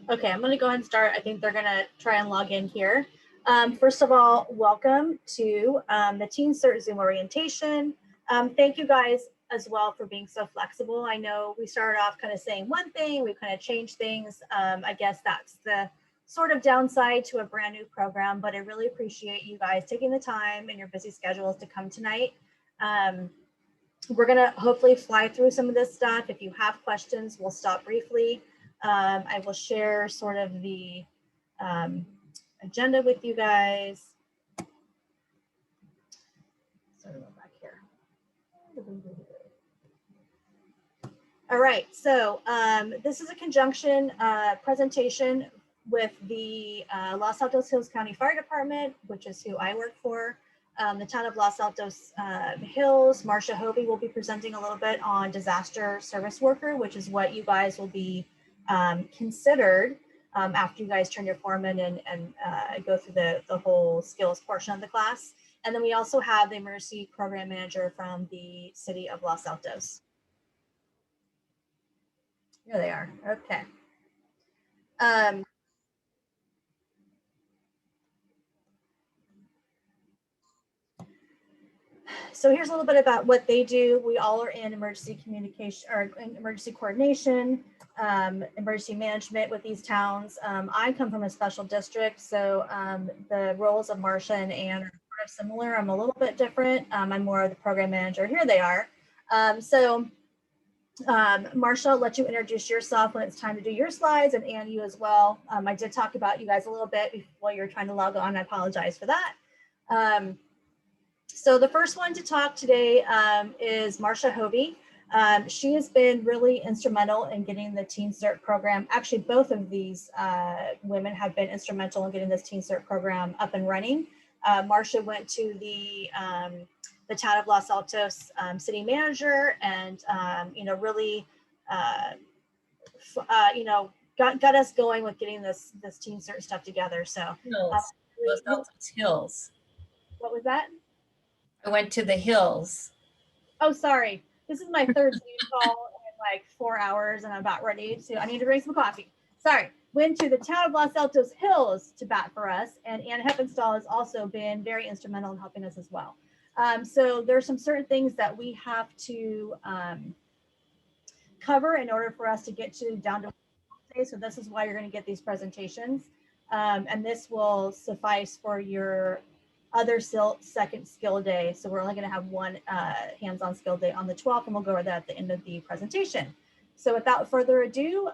Okay, I'm going to go ahead and start. I think they're going to try and log in here. First of all, welcome to the Teen CERT Zoom orientation. Thank you guys as well for being so flexible. I know we started off kind of saying one thing, we kind of changed things. I guess that's the sort of downside to a brand new program, but I really appreciate you guys taking the time and your busy schedules to come tonight. We're going to hopefully fly through some of this stuff. If you have questions, we'll stop briefly. I will share sort of the agenda with you guys. Sorry, go back here. All right, so this is a conjunction presentation with the Los Altos Hills County Fire Department, which is who I work for. The town of Los Altos Hills, Marcia Hovey will be presenting a little bit on disaster service worker, which is what you guys will be considered after you guys turn your form in and go through the whole skills portion of the class. And then we also have the emergency program manager from the city of Los Altos. Here they are. Okay. So here's a little bit about what they do. We all are in emergency communication or emergency coordination, emergency management with these towns. I come from a special district, so the roles of Marcia and Anne are sort of similar. I'm a little bit different. I'm more of the program manager. Here they are. Marcia, I'll let you introduce yourself when it's time to do your slides, and Anne, you as well. I did talk about you guys a little bit while you were trying to log on. I apologize for that. So the first one to talk today is Marcia Hovey. She has been really instrumental in getting the Teen CERT program. Actually, both of these women have been instrumental in getting this Teen CERT program up and running. Marcia went to the town of Los Altos city manager and, really, got us going with getting this Teen CERT stuff together. So Los Altos Hills. What was that? I went to the hills. Oh, sorry. This is my third Zoom call in like 4 hours and I'm about ready to, I need to drink some coffee. Sorry. Went to the town of Los Altos Hills to bat for us. And Ann Heppenstall has also been very instrumental in helping us as well. So there's some certain things that we have to cover in order for us to get to down to today. So this is why you're going to get these presentations. And this will suffice for your other second skill day. So we're only going to have one hands-on skill day on the 12th, and we'll go over that at the end of the presentation. So without further ado,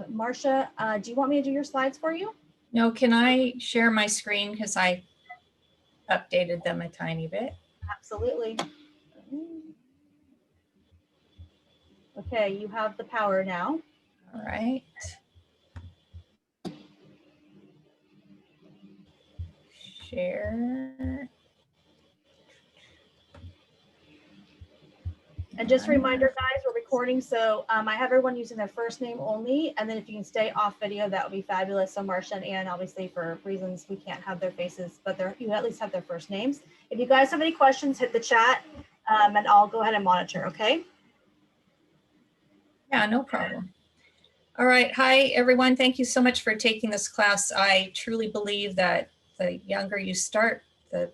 Marcia, do you want me to do your slides for you? No, can I share my screen because I updated them a tiny bit? Absolutely. Okay, you have the power now. All right. Share. And just a reminder, guys, we're recording, so I have everyone using their first name only, and then if you can stay off video, that would be fabulous. So Marcia and Ann, obviously for reasons we can't have their faces, but you at least have their first names. If you guys have any questions, hit the chat, and I'll go ahead and monitor, okay? Yeah, no problem. All right, hi everyone. Thank you so much for taking this class. I truly believe that the younger you start, the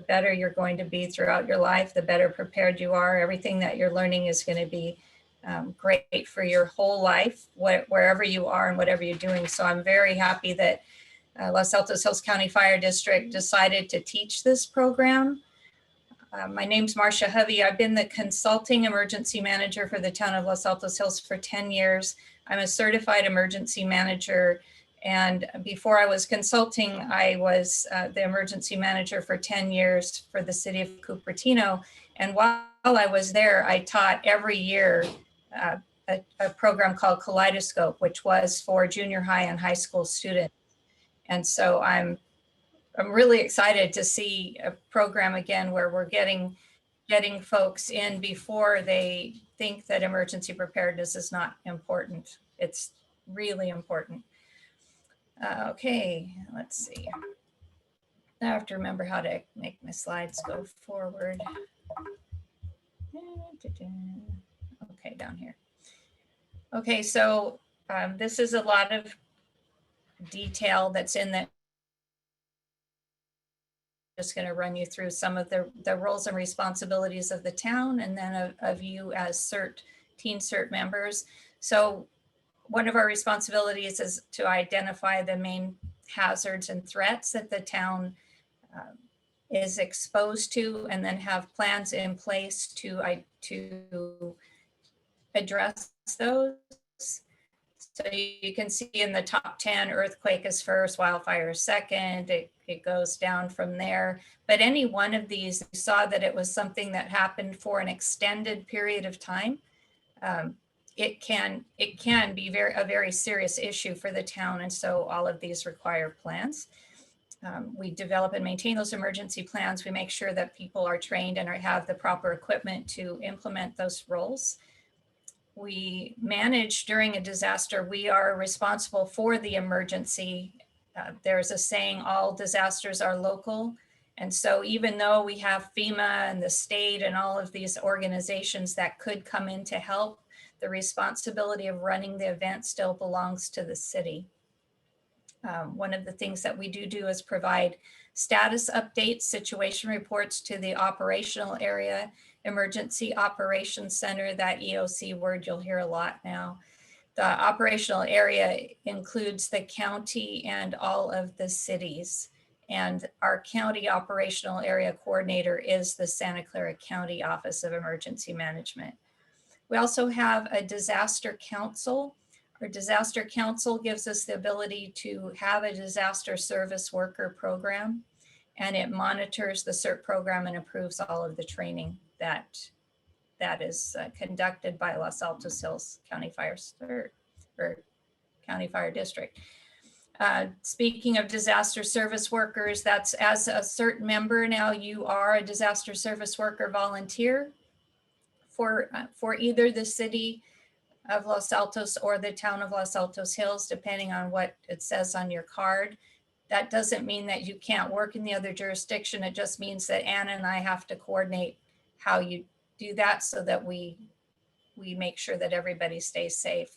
better you're going to be throughout your life, the better prepared you are. Everything that you're learning is going to be great for your whole life, wherever you are and whatever you're doing. So I'm very happy that Los Altos Hills County Fire District decided to teach this program. My name's Marcia Hovey. I've been the consulting emergency manager for the town of Los Altos Hills for 10 years. I'm a certified emergency manager. And before I was consulting, I was the emergency manager for 10 years for the city of Cupertino. And while I was there, I taught every year a program called Kaleidoscope, which was for junior high and high school students. And so I'm really excited to see a program again where we're getting folks in before they think that emergency preparedness is not important. It's really important. Okay, let's see. I have to remember how to make my slides go forward. Okay, down here. Okay, so this is a lot of detail that's in the, just going to run you through some of the roles and responsibilities of the town, and then of you as CERT, teen CERT members. So one of our responsibilities is to identify the main hazards and threats that the town is exposed to, and then have plans in place to address those. So you can see in the top 10, earthquake is first, wildfire is second, it goes down from there. But any one of these, you saw that it was something that happened for an extended period of time. It can be a very serious issue for the town. And so all of these require plans. We develop and maintain those emergency plans. We make sure that people are trained and have the proper equipment to implement those roles. We manage during a disaster. We are responsible for the emergency. There's a saying, all disasters are local. And so even though we have FEMA and the state and all of these organizations that could come in to help, the responsibility of running the event still belongs to the city. One of the things that we do is provide status updates, situation reports to the operational area, Emergency Operations Center, that EOC word you'll hear a lot now. The operational area includes the county and all of the cities. And our county operational area coordinator is the Santa Clara County Office of Emergency Management. We also have a disaster council. Our disaster council gives us the ability to have a disaster service worker program, and it monitors the CERT program and approves all of the training that is conducted by Los Altos Hills County Fire CERT, or County Fire District. Speaking of disaster service workers, that's as a CERT member now, you are a disaster service worker volunteer for either the city of Los Altos or the town of Los Altos Hills, depending on what it says on your card. That doesn't mean that you can't work in the other jurisdiction. It just means that Anna and I have to coordinate how you do that so that we make sure that everybody stays safe.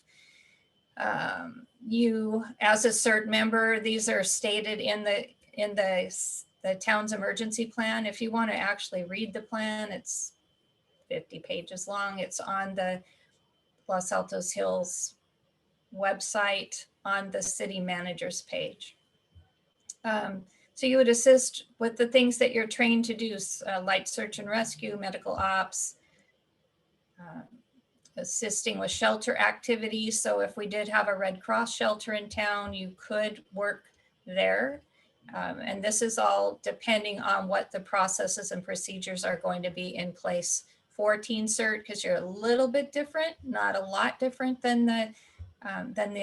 You, as a CERT member, these are stated in the town's emergency plan. If you want to actually read the plan, it's 50 pages long. It's on the Los Altos Hills website on the city manager's page. So you would assist with the things that you're trained to do, light search and rescue, medical ops, assisting with shelter activities. So if we did have a Red Cross shelter in town, you could work there. And this is all depending on what the processes and procedures are going to be in place for Teen CERT, because you're a little bit different, not a lot different than the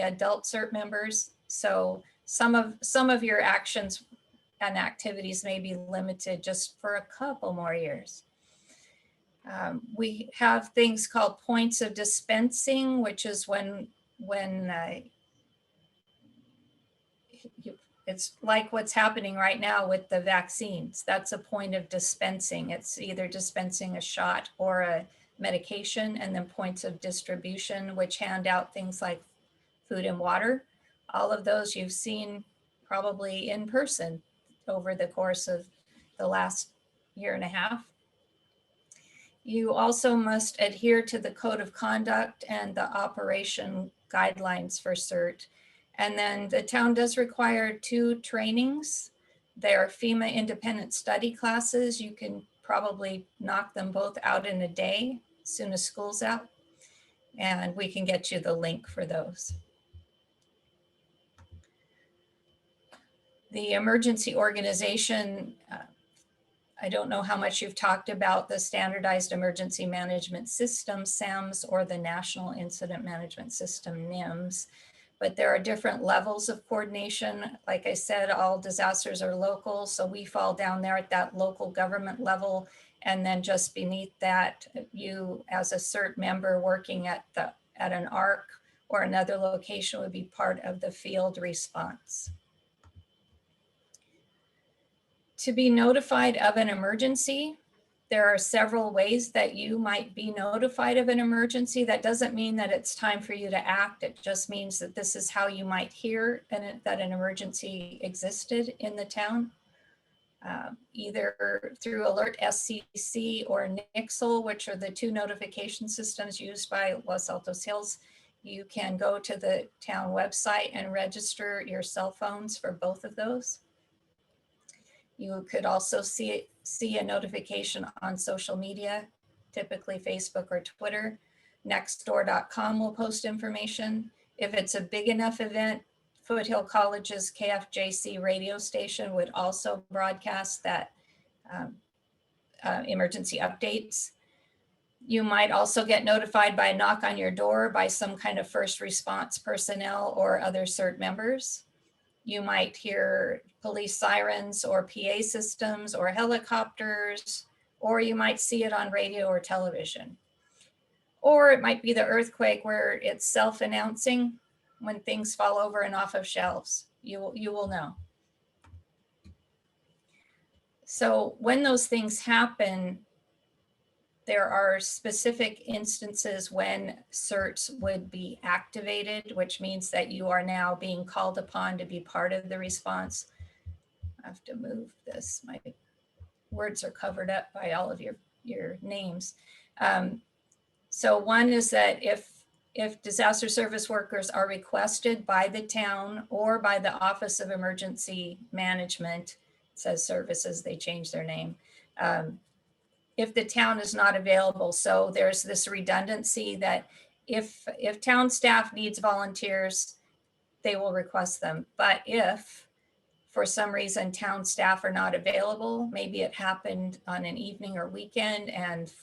adult CERT members. So some of your actions and activities may be limited just for a couple more years. We have things called points of dispensing, which is when it's like what's happening right now with the vaccines. That's a point of dispensing. It's either dispensing a shot or a medication, and then points of distribution, which hand out things like food and water. All of those you've seen probably in person over the course of the last year and a half. You also must adhere to the code of conduct and the operation guidelines for CERT. And then the town does require 2 trainings. They are FEMA independent study classes. You can probably knock them both out in a day as soon as school's out. And we can get you the link for those. The emergency organization, I don't know how much you've talked about the Standardized Emergency Management System, SAMS, or the National Incident Management System, NIMS, but there are different levels of coordination. Like I said, all disasters are local, so we fall down there at that local government level, and then just beneath that, you as a CERT member working at an ARC or another location would be part of the field response. To be notified of an emergency, There are several ways that you might be notified of an emergency. That doesn't mean that it's time for you to act. It just means that this is how you might hear that an emergency existed in the town. Either through Alert SCC or Nixle, which are the two notification systems used by Los Altos Hills. You can go to the town website and register your cell phones for both of those. You could also see a notification on social media, typically Facebook or Twitter. Nextdoor.com will post information. If it's a big enough event, Foothill College's KFJC radio station would also broadcast that emergency updates. You might also get notified by a knock on your door by some kind of first response personnel or other CERT members. You might hear police sirens or PA systems or helicopters, or you might see it on radio or television. Or it might be the earthquake where it's self-announcing when things fall over and off of shelves. You will know. So when those things happen, there are specific instances when CERTs would be activated, which means that you are now being called upon to be part of the response. I have to move this. My words are covered up by all of your names. So one is that if disaster service workers are requested by the town or by the Office of Emergency Management, it says services, they changed their name. If the town is not available. So there's this redundancy that if town staff needs volunteers, they will request them. But if for some reason town staff are not available, maybe it happened on an evening or weekend and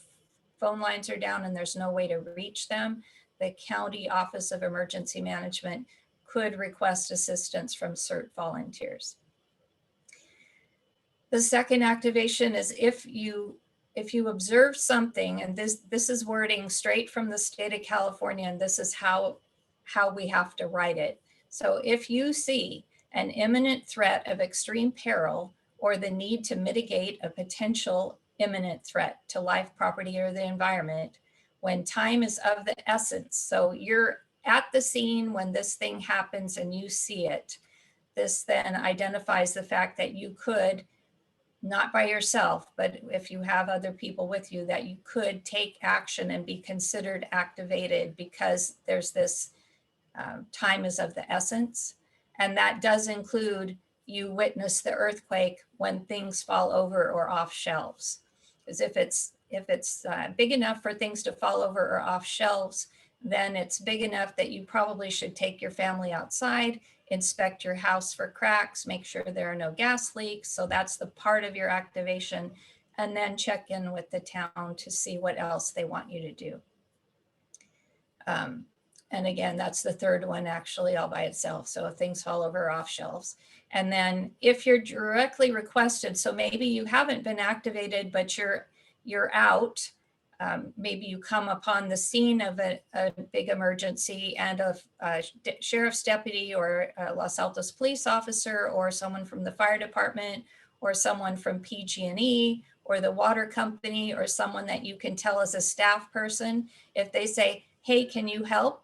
phone lines are down and there's no way to reach them, the County Office of Emergency Management could request assistance from CERT volunteers. The second activation is if you observe something, and this is wording straight from the state of California, and this is how we have to write it. So if you see an imminent threat of extreme peril or the need to mitigate a potential imminent threat to life, property, or the environment, when time is of the essence, so you're at the scene when this thing happens and you see it, this then identifies the fact that you could, not by yourself, but if you have other people with you, that you could take action and be considered activated because there's this time is of the essence. And that does include you witness the earthquake when things fall over or off shelves. Because if it's big enough for things to fall over or off shelves, then it's big enough that you probably should take your family outside, inspect your house for cracks, make sure there are no gas leaks. So that's the part of your activation. And then check in with the town to see what else they want you to do. And again, that's the third one actually all by itself. So if things fall over or off shelves. And then if you're directly requested, so maybe you haven't been activated, but you're out, maybe you come upon the scene of a big emergency and a sheriff's deputy or a Los Altos police officer or someone from the fire department or someone from PG&E or the water company or someone that you can tell as a staff person. If they say, hey, can you help?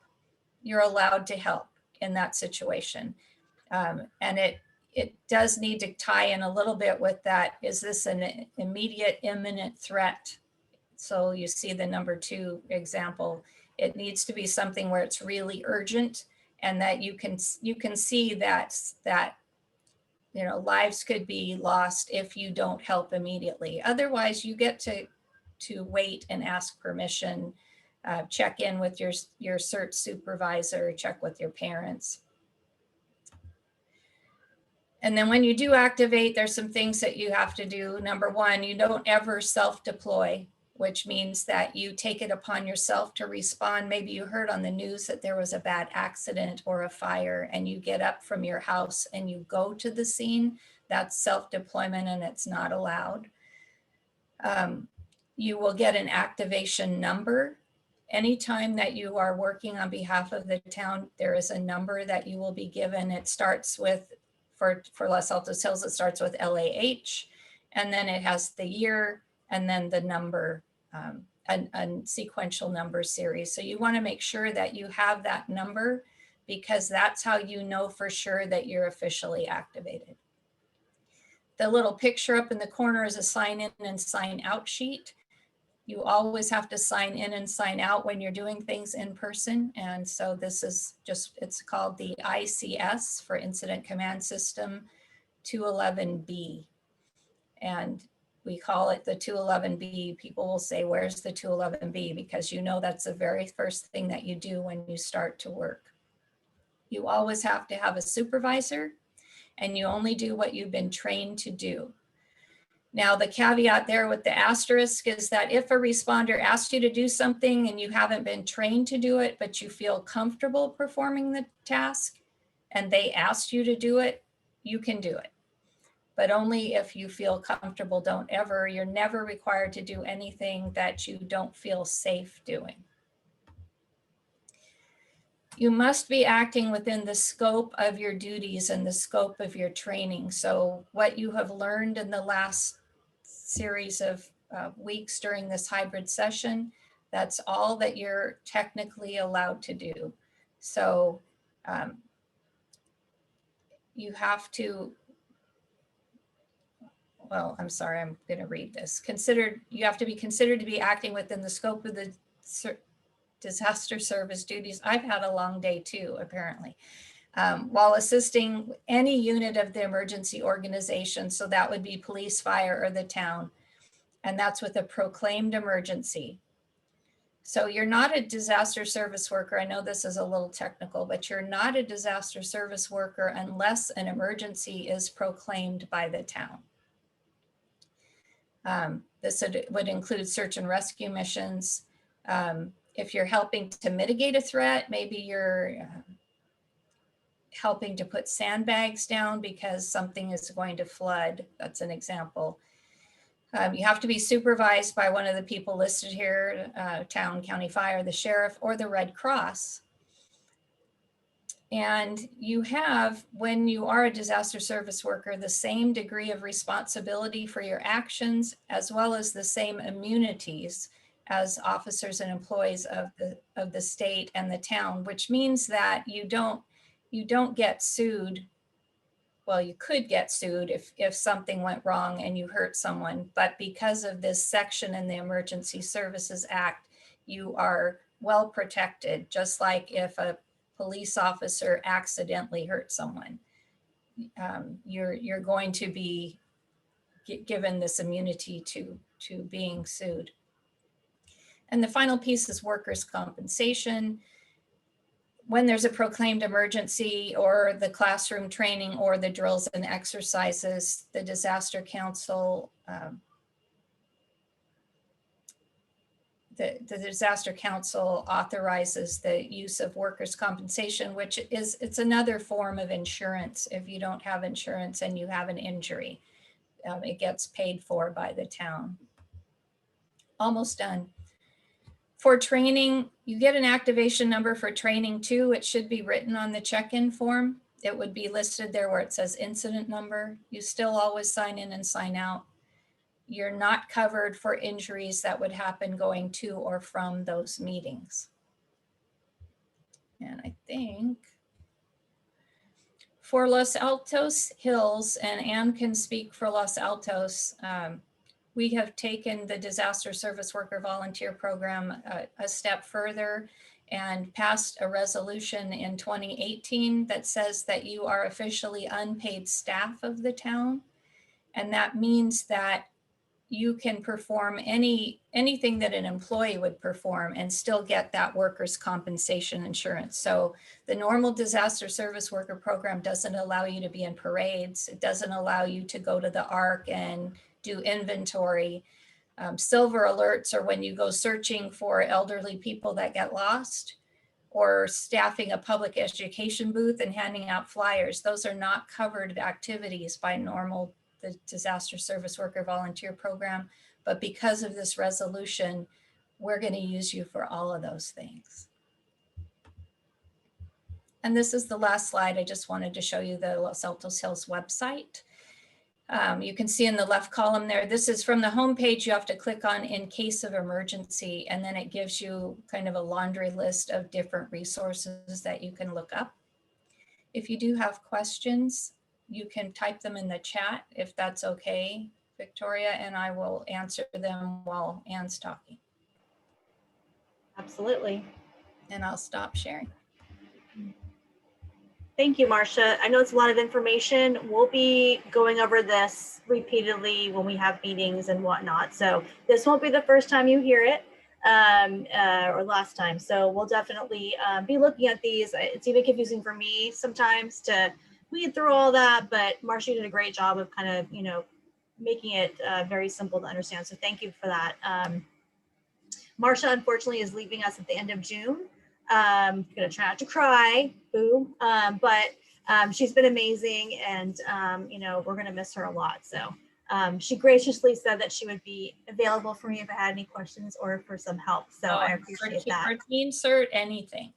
You're allowed to help in that situation. And it does need to tie in a little bit with that. Is this an immediate imminent threat? So you see the number 2 example. It needs to be something where it's really urgent and that you can see that lives could be lost if you don't help immediately. Otherwise, you get to wait and ask permission, check in with your CERT supervisor, check with your parents. And then when you do activate, there's some things that you have to do. Number 1, you don't ever self-deploy, which means that you take it upon yourself to respond. Maybe you heard on the news that there was a bad accident or a fire and you get up from your house and you go to the scene. That's self-deployment and it's not allowed. You will get an activation number. Anytime that you are working on behalf of the town, there is a number that you will be given. It starts with, for Los Altos Hills, it starts with LAH, and then it has the year, and then the number, a sequential number series. So you want to make sure that you have that number, because that's how you know for sure that you're officially activated. The little picture up in the corner is a sign in and sign out sheet. You always have to sign in and sign out when you're doing things in person. And so this is just, it's called the ICS for Incident Command System 211B. And we call it the 211B. People will say, where's the 211B? Because you know that's the very first thing that you do when you start to work. You always have to have a supervisor, and you only do what you've been trained to do. Now, the caveat there with the asterisk is that if a responder asks you to do something and you haven't been trained to do it, but you feel comfortable performing the task and they asked you to do it, you can do it. But only if you feel comfortable. You're never required to do anything that you don't feel safe doing. You must be acting within the scope of your duties and the scope of your training. So what you have learned in the last series of weeks during this hybrid session, that's all that you're technically allowed to do. So you have to, well, I'm sorry, I'm going to read this. You have to be considered to be acting within the scope of the disaster service duties. I've had a long day too, apparently. While assisting any unit of the emergency organization. So that would be police, fire, or the town. And that's with a proclaimed emergency. So you're not a disaster service worker. I know this is a little technical, but you're not a disaster service worker unless an emergency is proclaimed by the town. This would include search and rescue missions. If you're helping to mitigate a threat, maybe you're helping to put sandbags down because something is going to flood. That's an example. You have to be supervised by one of the people listed here, town, county fire, the sheriff, or the Red Cross. And you have, when you are a disaster service worker, the same degree of responsibility for your actions, as well as the same immunities as officers and employees of the state and the town, which means that you don't get sued. Well, you could get sued if something went wrong and you hurt someone, but because of this section in the Emergency Services Act, you are well protected, just like if a police officer accidentally hurt someone. You're going to be given this immunity to being sued. And the final piece is workers' compensation. When there's a proclaimed emergency or the classroom training or the drills and exercises, the disaster council, the disaster council authorizes the use of workers' compensation, which it's another form of insurance. If you don't have insurance and you have an injury, it gets paid for by the town. Almost done. For training, you get an activation number for training too. It should be written on the check-in form. It would be listed there where it says incident number. You still always sign in and sign out. You're not covered for injuries that would happen going to or from those meetings. And I think for Los Altos Hills, and Anne can speak for Los Altos, we have taken the disaster service worker volunteer program a step further and passed a resolution in 2018 that says that you are officially unpaid staff of the town. And that means that you can perform anything that an employee would perform and still get that workers' compensation insurance. So the normal disaster service worker program doesn't allow you to be in parades. It doesn't allow you to go to the ARC and do inventory. Silver alerts are when you go searching for elderly people that get lost, or staffing a public education booth and handing out flyers. Those are not covered activities by the disaster service worker volunteer program. But because of this resolution, we're going to use you for all of those things. And this is the last slide. I just wanted to show you the Los Altos Hills website. You can see in the left column there, this is from the homepage. You have to click on in case of emergency, and then it gives you kind of a laundry list of different resources that you can look up. If you do have questions, you can type them in the chat if that's okay, Victoria, and I will answer them while Anne's talking. Absolutely. And I'll stop sharing. Thank you, Marcia. I know it's a lot of information. We'll be going over this repeatedly when we have meetings and whatnot. So this won't be the first time you hear it or last time. So we'll definitely be looking at these. It's even confusing for me sometimes to weed through all that, but Marcia did a great job of kind of, you know, making it very simple to understand. So thank you for that. Marcia, unfortunately, is leaving us at the end of June. Gonna try not to cry, boo. But she's been amazing, and you know, we're gonna miss her a lot. So she graciously said that she would be available for me if I had any questions or for some help. So I appreciate that. For Teen CERT, anything.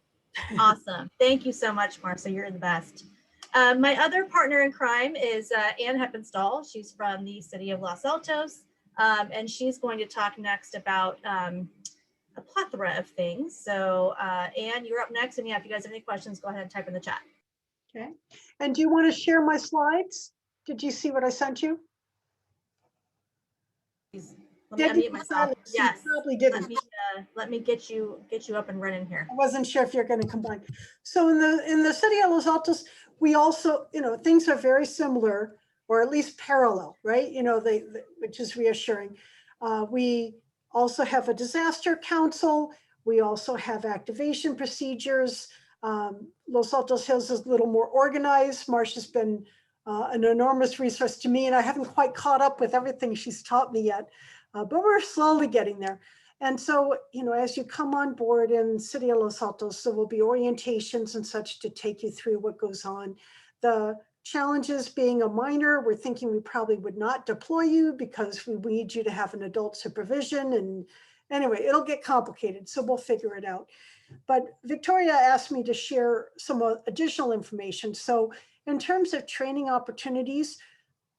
Awesome. Thank you so much, Marcia. You're the best. My other partner in crime is Ann Heppenstall. She's from the city of Los Altos, and she's going to talk next about a plethora of things. So Anne, you're up next. And yeah, if you guys have any questions, go ahead and type in the chat. Okay. And do you want to share my slides? Did you see what I sent you? Let me unmute myself. Yes. You probably didn't. Let me get you up and running here. I wasn't sure if you're going to combine. So in the city of Los Altos, we also, you know, things are very similar, or at least parallel, right? You know, which is reassuring. We also have a disaster council. We also have activation procedures. Los Altos Hills is a little more organized. Marcia's been an enormous resource to me, and I haven't quite caught up with everything she's taught me yet, but we're slowly getting there. And so, you know, as you come on board in City of Los Altos, there will be orientations and such to take you through what goes on. The challenges being a minor, we're thinking we probably would not deploy you because we need you to have an adult supervision. And anyway, it'll get complicated, so we'll figure it out. But Victoria asked me to share some additional information. So in terms of training opportunities,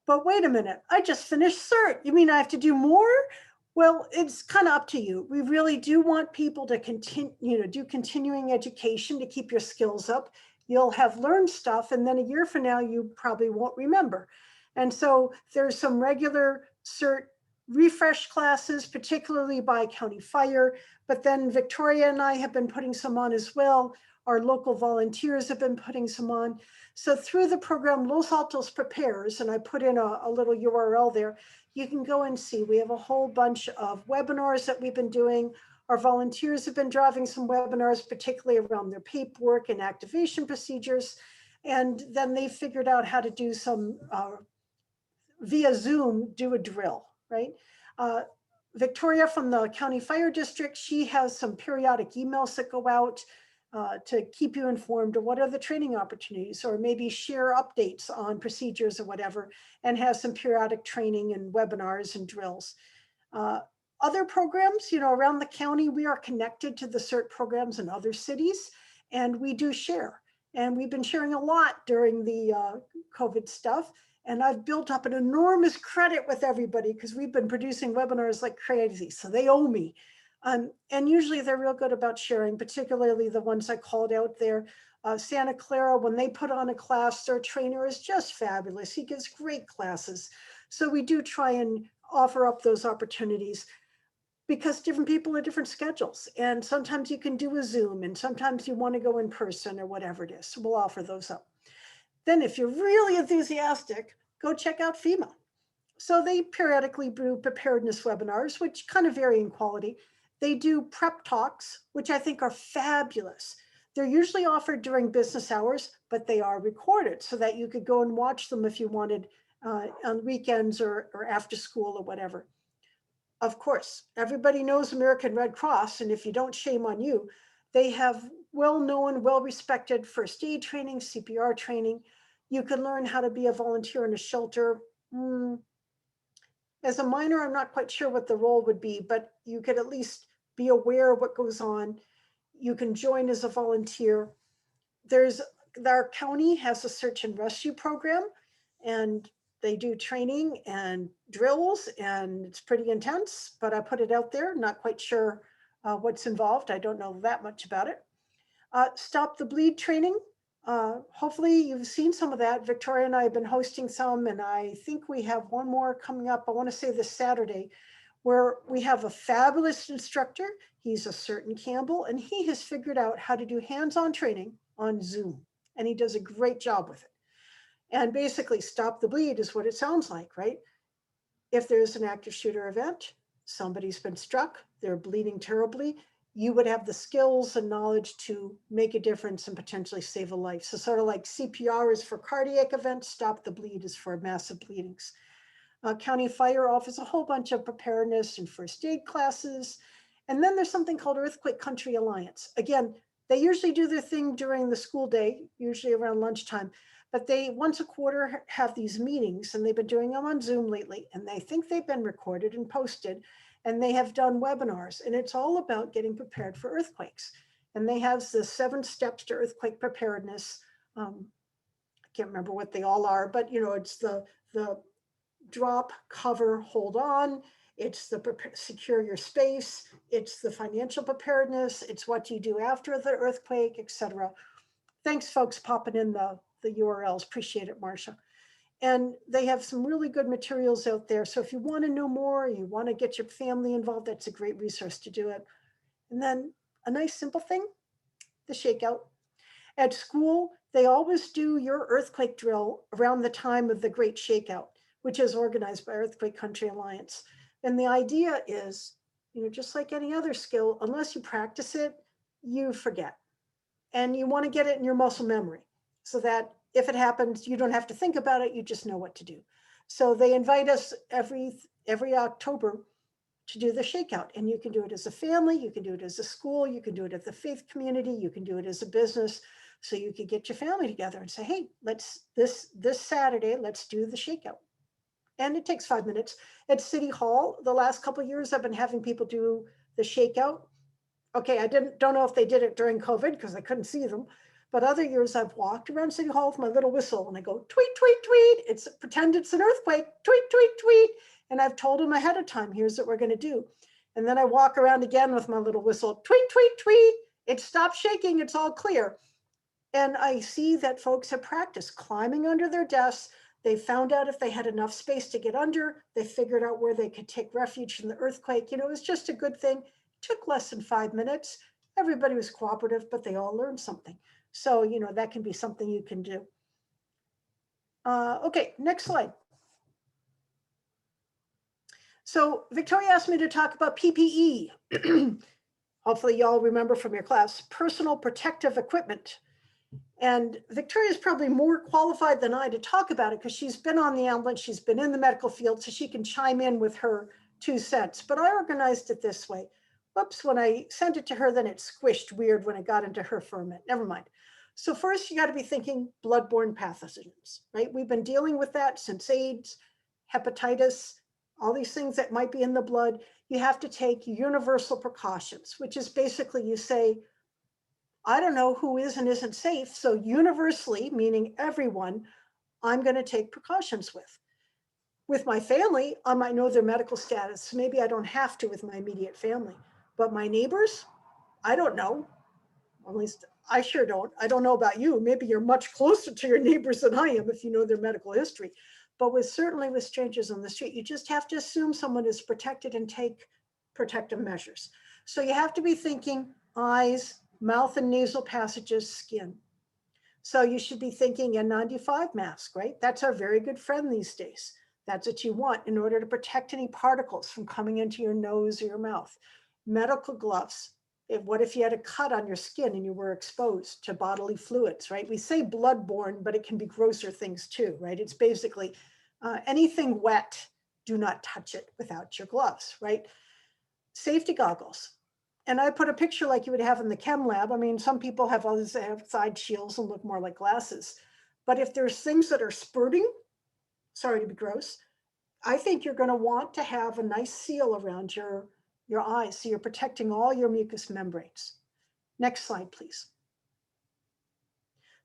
but wait a minute, I just finished CERT. You mean I have to do more? Well, it's kind of up to you. We really do want people to continue, you know, do continuing education to keep your skills up. You'll have learned stuff, and then a year from now, you probably won't remember. And so there's some regular CERT refresh classes, particularly by County Fire, but then Victoria and I have been putting some on as well. Our local volunteers have been putting some on. So through the program Los Altos Prepares, and I put in a little URL there, you can go and see. We have a whole bunch of webinars that we've been doing. Our volunteers have been driving some webinars, particularly around their paperwork and activation procedures. And then they figured out how to do some, via Zoom, do a drill, right? Victoria from the County Fire District, she has some periodic emails that go out to keep you informed of what are the training opportunities, or maybe share updates on procedures or whatever, and have some periodic training and webinars and drills. Other programs, you know, around the county, we are connected to the CERT programs in other cities, and we do share. And we've been sharing a lot during the COVID stuff. And I've built up an enormous credit with everybody because we've been producing webinars like crazy. So they owe me. And usually they're real good about sharing, particularly the ones I called out there. Santa Clara, when they put on a class, their trainer is just fabulous. He gives great classes. So we do try and offer up those opportunities because different people have different schedules. And sometimes you can do a Zoom, and sometimes you want to go in person or whatever it is. So we'll offer those up. Then if you're really enthusiastic, go check out FEMA. So they periodically do preparedness webinars, which kind of vary in quality. They do prep talks, which I think are fabulous. They're usually offered during business hours, but they are recorded so that you could go and watch them if you wanted on weekends or after school or whatever. Of course, everybody knows American Red Cross, and if you don't, shame on you. They have well-known, well-respected first aid training, CPR training. You can learn how to be a volunteer in a shelter. As a minor, I'm not quite sure what the role would be, but you could at least be aware of what goes on. You can join as a volunteer. Our county has a search and rescue program, and They do training and drills, and it's pretty intense, but I put it out there. Not quite sure what's involved. I don't know that much about it. Stop the bleed training. Hopefully you've seen some of that. Victoria and I have been hosting some, and I think we have one more coming up. I want to say this Saturday, where we have a fabulous instructor. He's a CERT Campbell, and he has figured out how to do hands-on training on Zoom, and he does a great job with it. And basically, stop the bleed is what it sounds like, right? If there's an active shooter event, somebody's been struck, they're bleeding terribly, you would have the skills and knowledge to make a difference and potentially save a life. So sort of like CPR is for cardiac events, stop the bleed is for massive bleedings. County Fire offers a whole bunch of preparedness and first aid classes. And then there's something called Earthquake Country Alliance. Again, they usually do their thing during the school day, usually around lunchtime, but they once a quarter have these meetings, and they've been doing them on Zoom lately, and they think they've been recorded and posted, and they have done webinars, and it's all about getting prepared for earthquakes. And they have the 7 steps to earthquake preparedness. I can't remember what they all are, but it's the drop, cover, hold on. It's the secure your space. It's the financial preparedness. It's what you do after the earthquake, etc. Thanks, folks, popping in the URLs. Appreciate it, Marcia. And they have some really good materials out there. So if you want to know more, you want to get your family involved, that's a great resource to do it. And then a nice simple thing, the shakeout. At school, they always do your earthquake drill around the time of the Great Shakeout, which is organized by Earthquake Country Alliance. And the idea is, just like any other skill, unless you practice it, you forget. And you want to get it in your muscle memory so that if it happens, you don't have to think about it, you just know what to do. So they invite us every October to do the shakeout, and you can do it as a family, you can do it as a school, you can do it at the faith community, you can do it as a business. So you could get your family together and say, hey, this Saturday, let's do the shakeout. And it takes 5 minutes. At City Hall, the last couple of years, I've been having people do the shakeout. Okay, I don't know if they did it during COVID because I couldn't see them, but other years I've walked around City Hall with my little whistle and I go, tweet, tweet, tweet. Pretend it's an earthquake, tweet, tweet, tweet. And I've told them ahead of time, here's what we're gonna do. And then I walk around again with my little whistle, tweet, tweet, tweet. It stops shaking, it's all clear. And I see that folks have practiced climbing under their desks. They found out if they had enough space to get under, they figured out where they could take refuge from the earthquake. It was just a good thing. It took less than 5 minutes. Everybody was cooperative, but they all learned something. So, that can be something you can do. Okay, next slide. So Victoria asked me to talk about PPE. Hopefully y'all remember from your class, personal protective equipment. And Victoria is probably more qualified than I to talk about it because she's been on the ambulance, she's been in the medical field, so she can chime in with her 2 cents. But I organized it this way. Whoops, when I sent it to her, then it squished weird when it got into her for a minute. Never mind. So first, you got to be thinking bloodborne pathogens, right? We've been dealing with that since AIDS, hepatitis, all these things that might be in the blood. You have to take universal precautions, which is basically you say, I don't know who is and isn't safe. So universally, meaning everyone, I'm going to take precautions with. With my family, I might know their medical status. Maybe I don't have to with my immediate family. But my neighbors, I don't know. At least I sure don't. I don't know about you. Maybe you're much closer to your neighbors than I am if you know their medical history. But certainly with strangers on the street, you just have to assume someone is protected and take protective measures. So you have to be thinking eyes, mouth and nasal passages, skin. So you should be thinking N95 mask, right? That's our very good friend these days. That's what you want in order to protect any particles from coming into your nose or your mouth. Medical gloves. What if you had a cut on your skin and you were exposed to bodily fluids, right? We say bloodborne, but it can be grosser things too, right? It's basically anything wet, do not touch it without your gloves, right? Safety goggles. And I put a picture like you would have in the chem lab. I mean, some people have others that have side shields and look more like glasses. But if there's things that are spurting, sorry to be gross, I think you're going to want to have a nice seal around your eyes. So you're protecting all your mucous membranes. Next slide, please.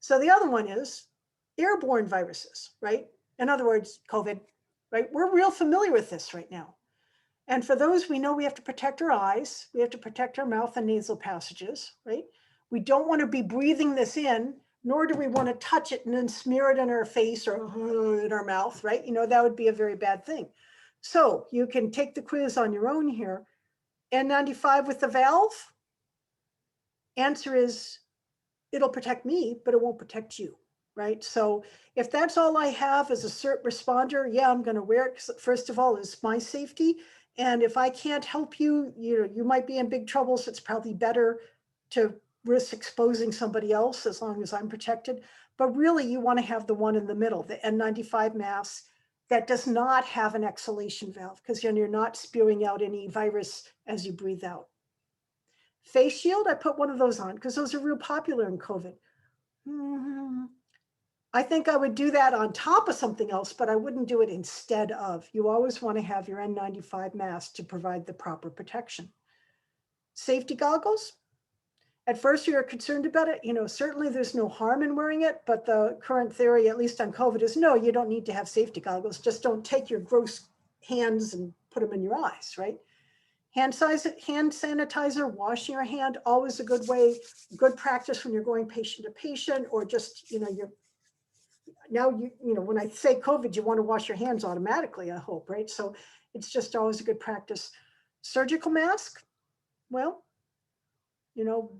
So the other one is airborne viruses, right? In other words, COVID, right? We're real familiar with this right now. And for those, we know we have to protect our eyes. We have to protect our mouth and nasal passages, right? We don't want to be breathing this in, nor do we want to touch it and then smear it in our face or in our mouth, right? You know, that would be a very bad thing. So you can take the quiz on your own here. N95 with the valve? Answer is, it'll protect me, but it won't protect you, right? So if that's all I have as a CERT responder, yeah, I'm going to wear it. First of all, it's my safety. And if I can't help you, you might be in big trouble. So it's probably better to risk exposing somebody else as long as I'm protected. But really, you want to have the one in the middle, the N95 mask that does not have an exhalation valve, because you're not spewing out any virus as you breathe out. Face shield, I put one of those on because those are real popular in COVID. I think I would do that on top of something else, but I wouldn't do it instead of. You always want to have your N95 mask to provide the proper protection. Safety goggles. At first, you're concerned about it. Certainly there's no harm in wearing it, but the current theory, at least on COVID, is no, you don't need to have safety goggles. Just don't take your gross hands and put them in your eyes, right? Hand sanitizer, washing your hand, always a good way, good practice when you're going patient to patient, or just, when I say COVID, you want to wash your hands automatically, I hope, right? So it's just always a good practice. Surgical mask, well,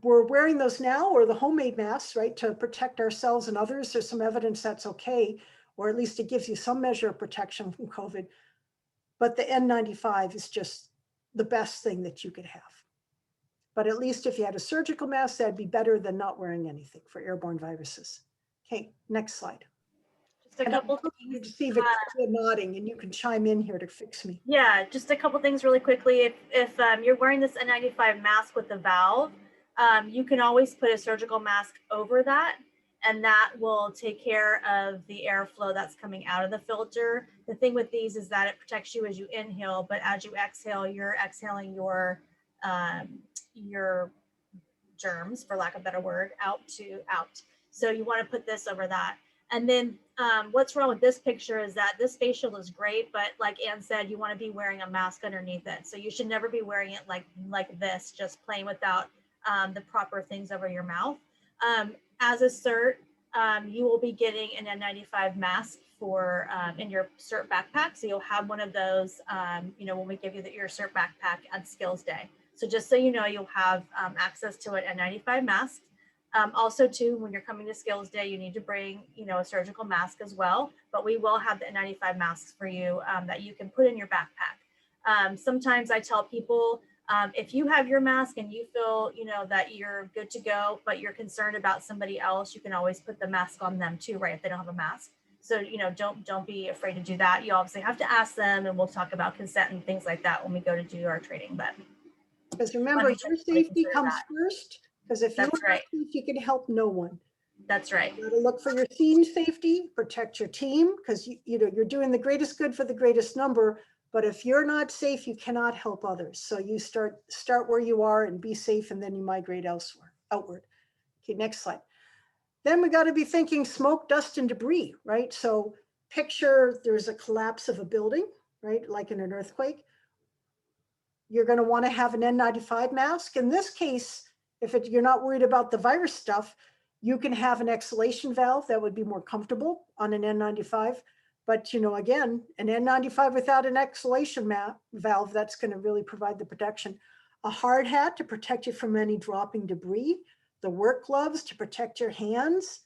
we're wearing those now, or the homemade masks, right, to protect ourselves and others. There's some evidence that's okay, or at least it gives you some measure of protection from COVID. But the N95 is just the best thing that you could have. But at least if you had a surgical mask, that'd be better than not wearing anything for airborne viruses. Okay, next slide. Just a couple things. To see Victoria nodding, and you can chime in here to fix me. Yeah, just a couple things really quickly. If you're wearing this N95 mask with the valve, you can always put a surgical mask over that, and that will take care of the airflow that's coming out of the filter. The thing with these is that it protects you as you inhale, but as you exhale, you're exhaling your germs, for lack of a better word, out. So you want to put this over that. And then what's wrong with this picture is that this face shield is great, but like Anne said, you want to be wearing a mask underneath it. So you should never be wearing it like this, just plain without the proper things over your mouth. As a CERT, you will be getting an N95 mask for in your CERT backpack. So you'll have one of those, when we give you your CERT backpack at Skills Day. So just so you know, you'll have access to an N95 mask. Also, too, when you're coming to Skills Day, you need to bring, a surgical mask as well. But we will have the N95 masks for you that you can put in your backpack. Sometimes I tell people, if you have your mask and you feel, that you're good to go, but you're concerned about somebody else, you can always put the mask on them too, right? If they don't have a mask. So, don't be afraid to do that. You obviously have to ask them, and we'll talk about consent and things like that when we go to do our training. But because remember, your safety comes first. Because if you're not safe, you can help no one. That's right. You got to look for your team safety, protect your team, because you're doing the greatest good for the greatest number. But if you're not safe, you cannot help others. So you start where you are and be safe, and then you migrate elsewhere, outward. Okay, next slide. Then we got to be thinking smoke, dust, and debris, right? So picture there's a collapse of a building, right? Like in an earthquake. You're going to want to have an N95 mask. In this case, if you're not worried about the virus stuff, you can have an exhalation valve that would be more comfortable on an N95. But, again, an N95 without an exhalation valve, that's going to really provide the protection. A hard hat to protect you from any dropping debris. The work gloves to protect your hands.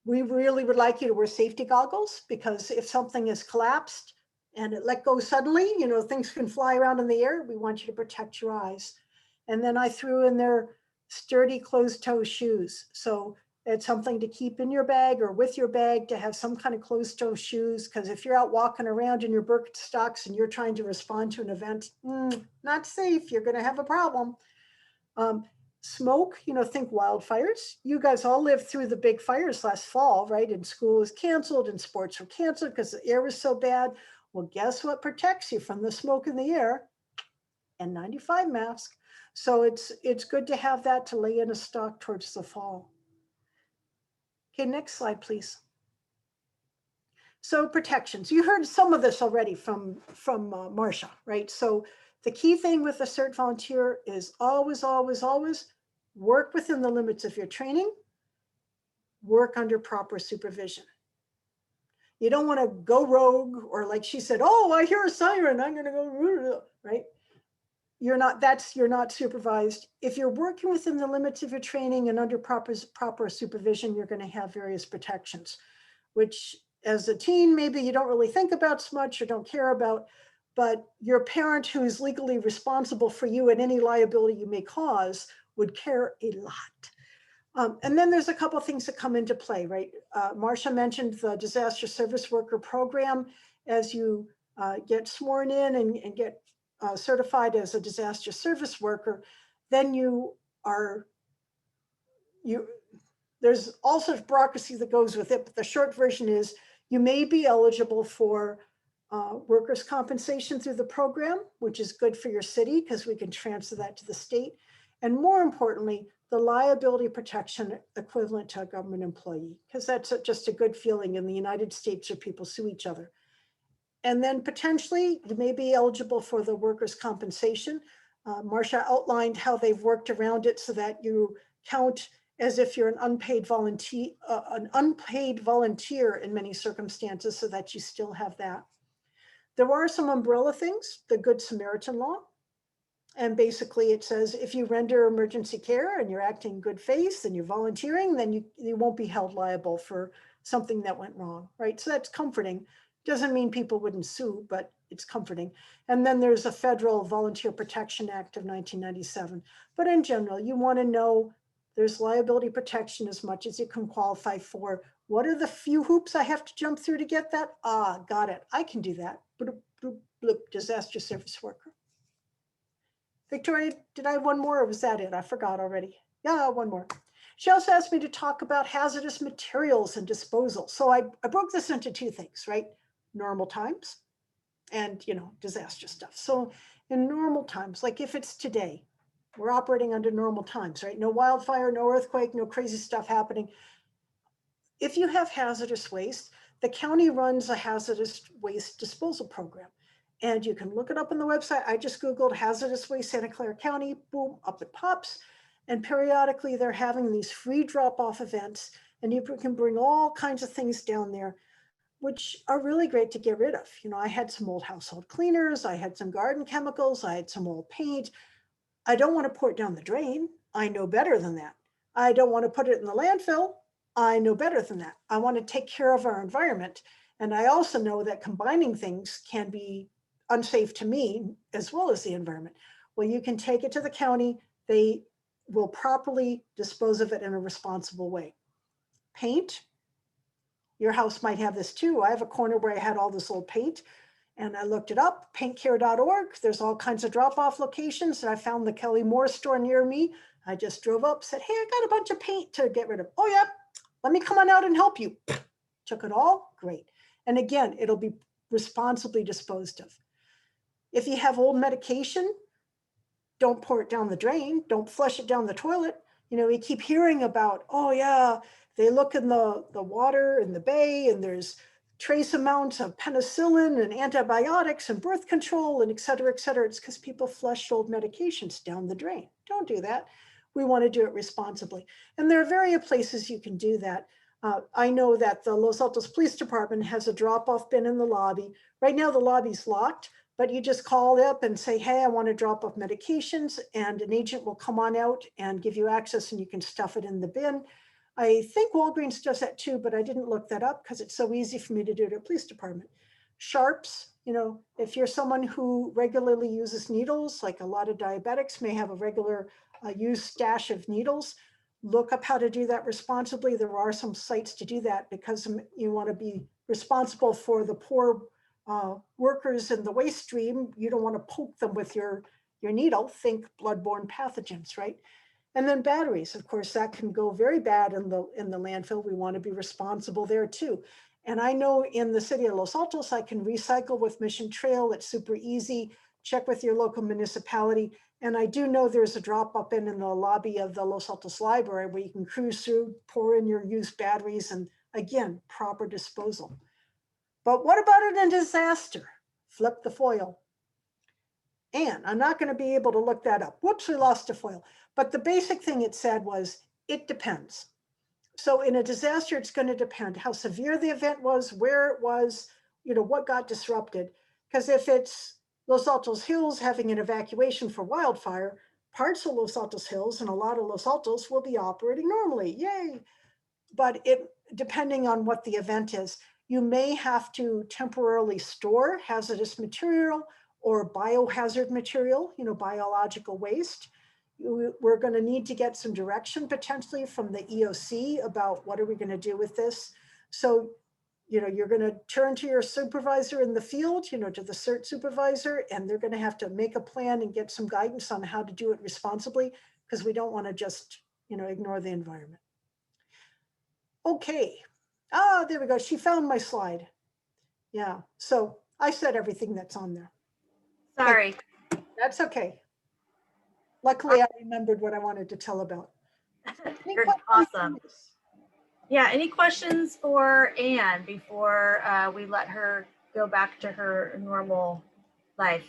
We really would like you to wear safety goggles, because if something is collapsed and it let go suddenly, things can fly around in the air. We want you to protect your eyes. And then I threw in there sturdy closed-toe shoes. So it's something to keep in your bag or with your bag, to have some kind of closed-toe shoes, because if you're out walking around in your Birkenstocks and you're trying to respond to an event, not safe. You're going to have a problem. Smoke, think wildfires. You guys all lived through the big fires last fall, right? And school was canceled and sports were canceled because the air was so bad. Well, guess what protects you from the smoke in the air? N95 mask. So it's good to have that to lay in a stock towards the fall. Okay, next slide, please. So protections, you heard some of this already from Marcia, right? So the key thing with a CERT volunteer is always, always, always work within the limits of your training, work under proper supervision. You don't want to go rogue, or like she said, oh, I hear a siren, I'm going to go, right? You're not supervised. If you're working within the limits of your training and under proper supervision, you're going to have various protections, which as a teen, maybe you don't really think about so much or don't care about, but your parent who is legally responsible for you and any liability you may cause would care a lot. And then there's a couple of things that come into play, right? Marcia mentioned the disaster service worker program. As you get sworn in and get certified as a disaster service worker, then there's all sorts of bureaucracy that goes with it, but the short version is you may be eligible for workers' compensation through the program, which is good for your city because we can transfer that to the state. And more importantly, the liability protection equivalent to a government employee, because that's just a good feeling in the United States where people sue each other. And then potentially you may be eligible for the workers' compensation. Marcia outlined how they've worked around it so that you count as if you're an unpaid volunteer in many circumstances, so that you still have that. There are some umbrella things, the Good Samaritan law. And basically it says if you render emergency care and you're acting in good faith and you're volunteering, then you won't be held liable for something that went wrong, right? So that's comforting. Doesn't mean people wouldn't sue, but it's comforting. And then there's a Federal Volunteer Protection Act of 1997. But in general, you want to know there's liability protection as much as you can qualify for. What are the few hoops I have to jump through to get that? Ah, got it. I can do that. Bloop, bloop, bloop, disaster service worker. Victoria, did I have one more or was that it? I forgot already. Yeah, one more. She also asked me to talk about hazardous materials and disposal. So I broke this into two things, right? Normal times and, disaster stuff. So in normal times, like if it's today, we're operating under normal times, right? No wildfire, no earthquake, no crazy stuff happening. If you have hazardous waste, the county runs a hazardous waste disposal program. And you can look it up on the website. I just Googled hazardous waste Santa Clara County, boom, up it pops. And periodically they're having these free drop-off events and you can bring all kinds of things down there, which are really great to get rid of. I had some old household cleaners, I had some garden chemicals, I had some old paint. I don't want to pour it down the drain. I know better than that. I don't want to put it in the landfill. I know better than that. I want to take care of our environment. And I also know that combining things can be unsafe to me as well as the environment. Well, you can take it to the county. They will properly dispose of it in a responsible way. Paint, your house might have this too. I have a corner where I had all this old paint and I looked it up, paintcare.org. There's all kinds of drop-off locations. And I found the Kelly Moore store near me. I just drove up, said, hey, I got a bunch of paint to get rid of. Oh yeah, let me come on out and help you. Took it all, great. And again, it'll be responsibly disposed of. If you have old medication, don't pour it down the drain. Don't flush it down the toilet. We keep hearing about, oh yeah, they look in the water in the bay and there's trace amounts of penicillin and antibiotics and birth control and et cetera, et cetera. It's because people flush old medications down the drain. Don't do that. We want to do it responsibly. And there are various places you can do that. I know that the Los Altos Police Department has a drop-off bin in the lobby. Right now the lobby's locked, but you just call up and say, hey, I want to drop off medications, and an agent will come on out and give you access and you can stuff it in the bin. I think Walgreens does that too, but I didn't look that up because it's so easy for me to do it at police department. Sharps, if you're someone who regularly uses needles, like a lot of diabetics may have a regular use stash of needles, look up how to do that responsibly. There are some sites to do that because you want to be responsible for the poor workers in the waste stream. You don't want to poke them with your needle. Think bloodborne pathogens, right? And then batteries, of course, that can go very bad in the landfill. We want to be responsible there too. And I know in the city of Los Altos, I can recycle with Mission Trail. It's super easy. Check with your local municipality. And I do know there's a drop-up in the lobby of the Los Altos Library where you can cruise through, pour in your used batteries, and again, proper disposal. But what about in a disaster? Flip the foil. And I'm not going to be able to look that up. Whoops, we lost a foil. But the basic thing it said was, it depends. So in a disaster, it's going to depend how severe the event was, where it was, what got disrupted. Because if it's Los Altos Hills having an evacuation for wildfire, parts of Los Altos Hills and a lot of Los Altos will be operating normally. Yay. But depending on what the event is, you may have to temporarily store hazardous material or biohazard material, biological waste. We're going to need to get some direction potentially from the EOC about what are we going to do with this. So, you're going to turn to your supervisor in the field, to the CERT supervisor, and they're going to have to make a plan and get some guidance on how to do it responsibly, because we don't want to just, ignore the environment. Okay. There we go. She found my slide. Yeah. So I said everything that's on there. Sorry. That's okay. Luckily, I remembered what I wanted to tell about. You're awesome. Yeah. Any questions for Anne before we let her go back to her normal life?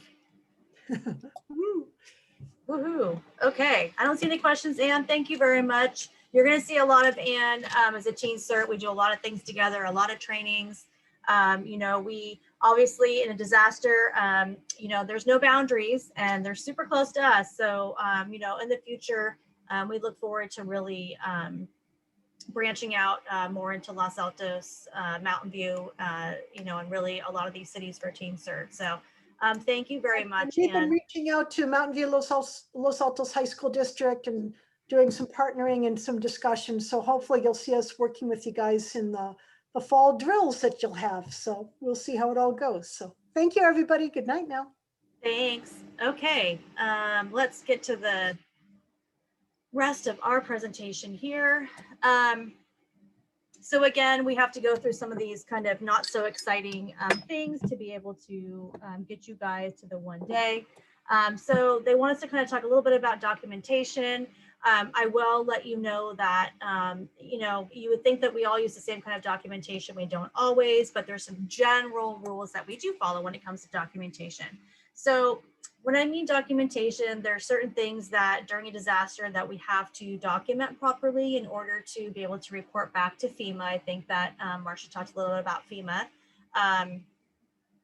Woohoo. Okay. I don't see any questions, Anne. Thank you very much. You're going to see a lot of Anne as a teen CERT. We do a lot of things together, a lot of trainings. We obviously in a disaster, there's no boundaries and they're super close to us. So, in the future, we look forward to really branching out more into Los Altos, Mountain View, and really a lot of these cities for teen CERT. So thank you very much. We've been reaching out to Mountain View Los Altos High School District and doing some partnering and some discussions. So hopefully you'll see us working with you guys in the fall drills that you'll have. So we'll see how it all goes. So thank you, everybody. Good night now. Thanks. Okay, let's get to the rest of our presentation here. So again, we have to go through some of these kind of not so exciting things to be able to get you guys to the one day. So they want us to kind of talk a little bit about documentation. I will let you know that, you would think that we all use the same kind of documentation. We don't always, but there's some general rules that we do follow when it comes to documentation. So when I mean documentation, there are certain things that during a disaster that we have to document properly in order to be able to report back to FEMA. I think that Marcia talked a little bit about FEMA,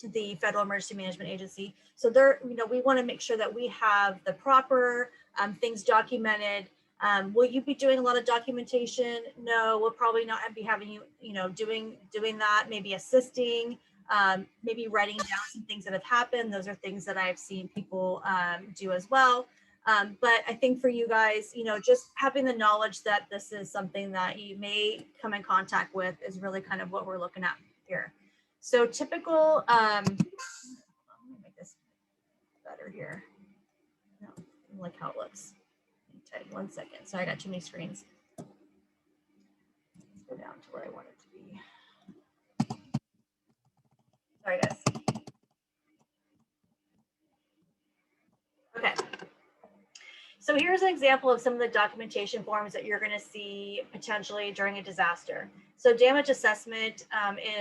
the Federal Emergency Management Agency. So there, we want to make sure that we have the proper things documented. Will you be doing a lot of documentation? No, we'll probably not be having you, doing that, maybe assisting. Maybe writing down some things that have happened. Those are things that I've seen people do as well. But I think for you guys, just having the knowledge that this is something that you may come in contact with is really kind of what we're looking at here. So typical, let me make this better here. No, I like how it looks. Type 1 second. So I got too many screens. Let's go down to where I want it to be. Sorry, guys. Okay. So here's an example of some of the documentation forms that you're going to see potentially during a disaster. So damage assessment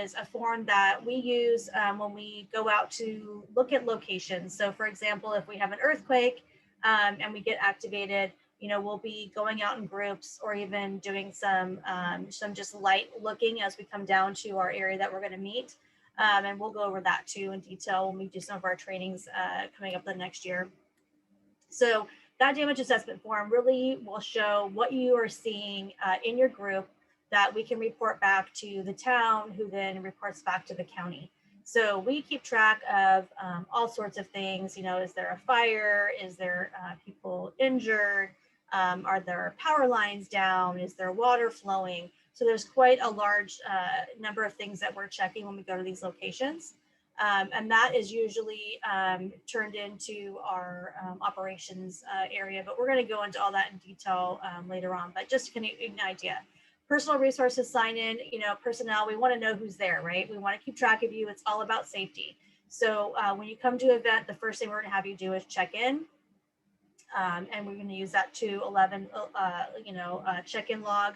is a form that we use when we go out to look at locations. So for example, if we have an earthquake and we get activated, we'll be going out in groups or even doing some just light looking as we come down to our area that we're going to meet. And we'll go over that too in detail when we do some of our trainings coming up the next year. So that damage assessment form really will show what you are seeing in your group that we can report back to the town, who then reports back to the county. So we keep track of all sorts of things. Is there a fire? Is there people injured? Are there power lines down? Is there water flowing? So there's quite a large number of things that we're checking when we go to these locations. And that is usually turned into our operations area, but we're going to go into all that in detail later on. But just to give you an idea, personal resources sign in, personnel, we want to know who's there, right? We want to keep track of you. It's all about safety. So when you come to an event, the first thing we're going to have you do is check in. And we're going to use that 211, check-in log.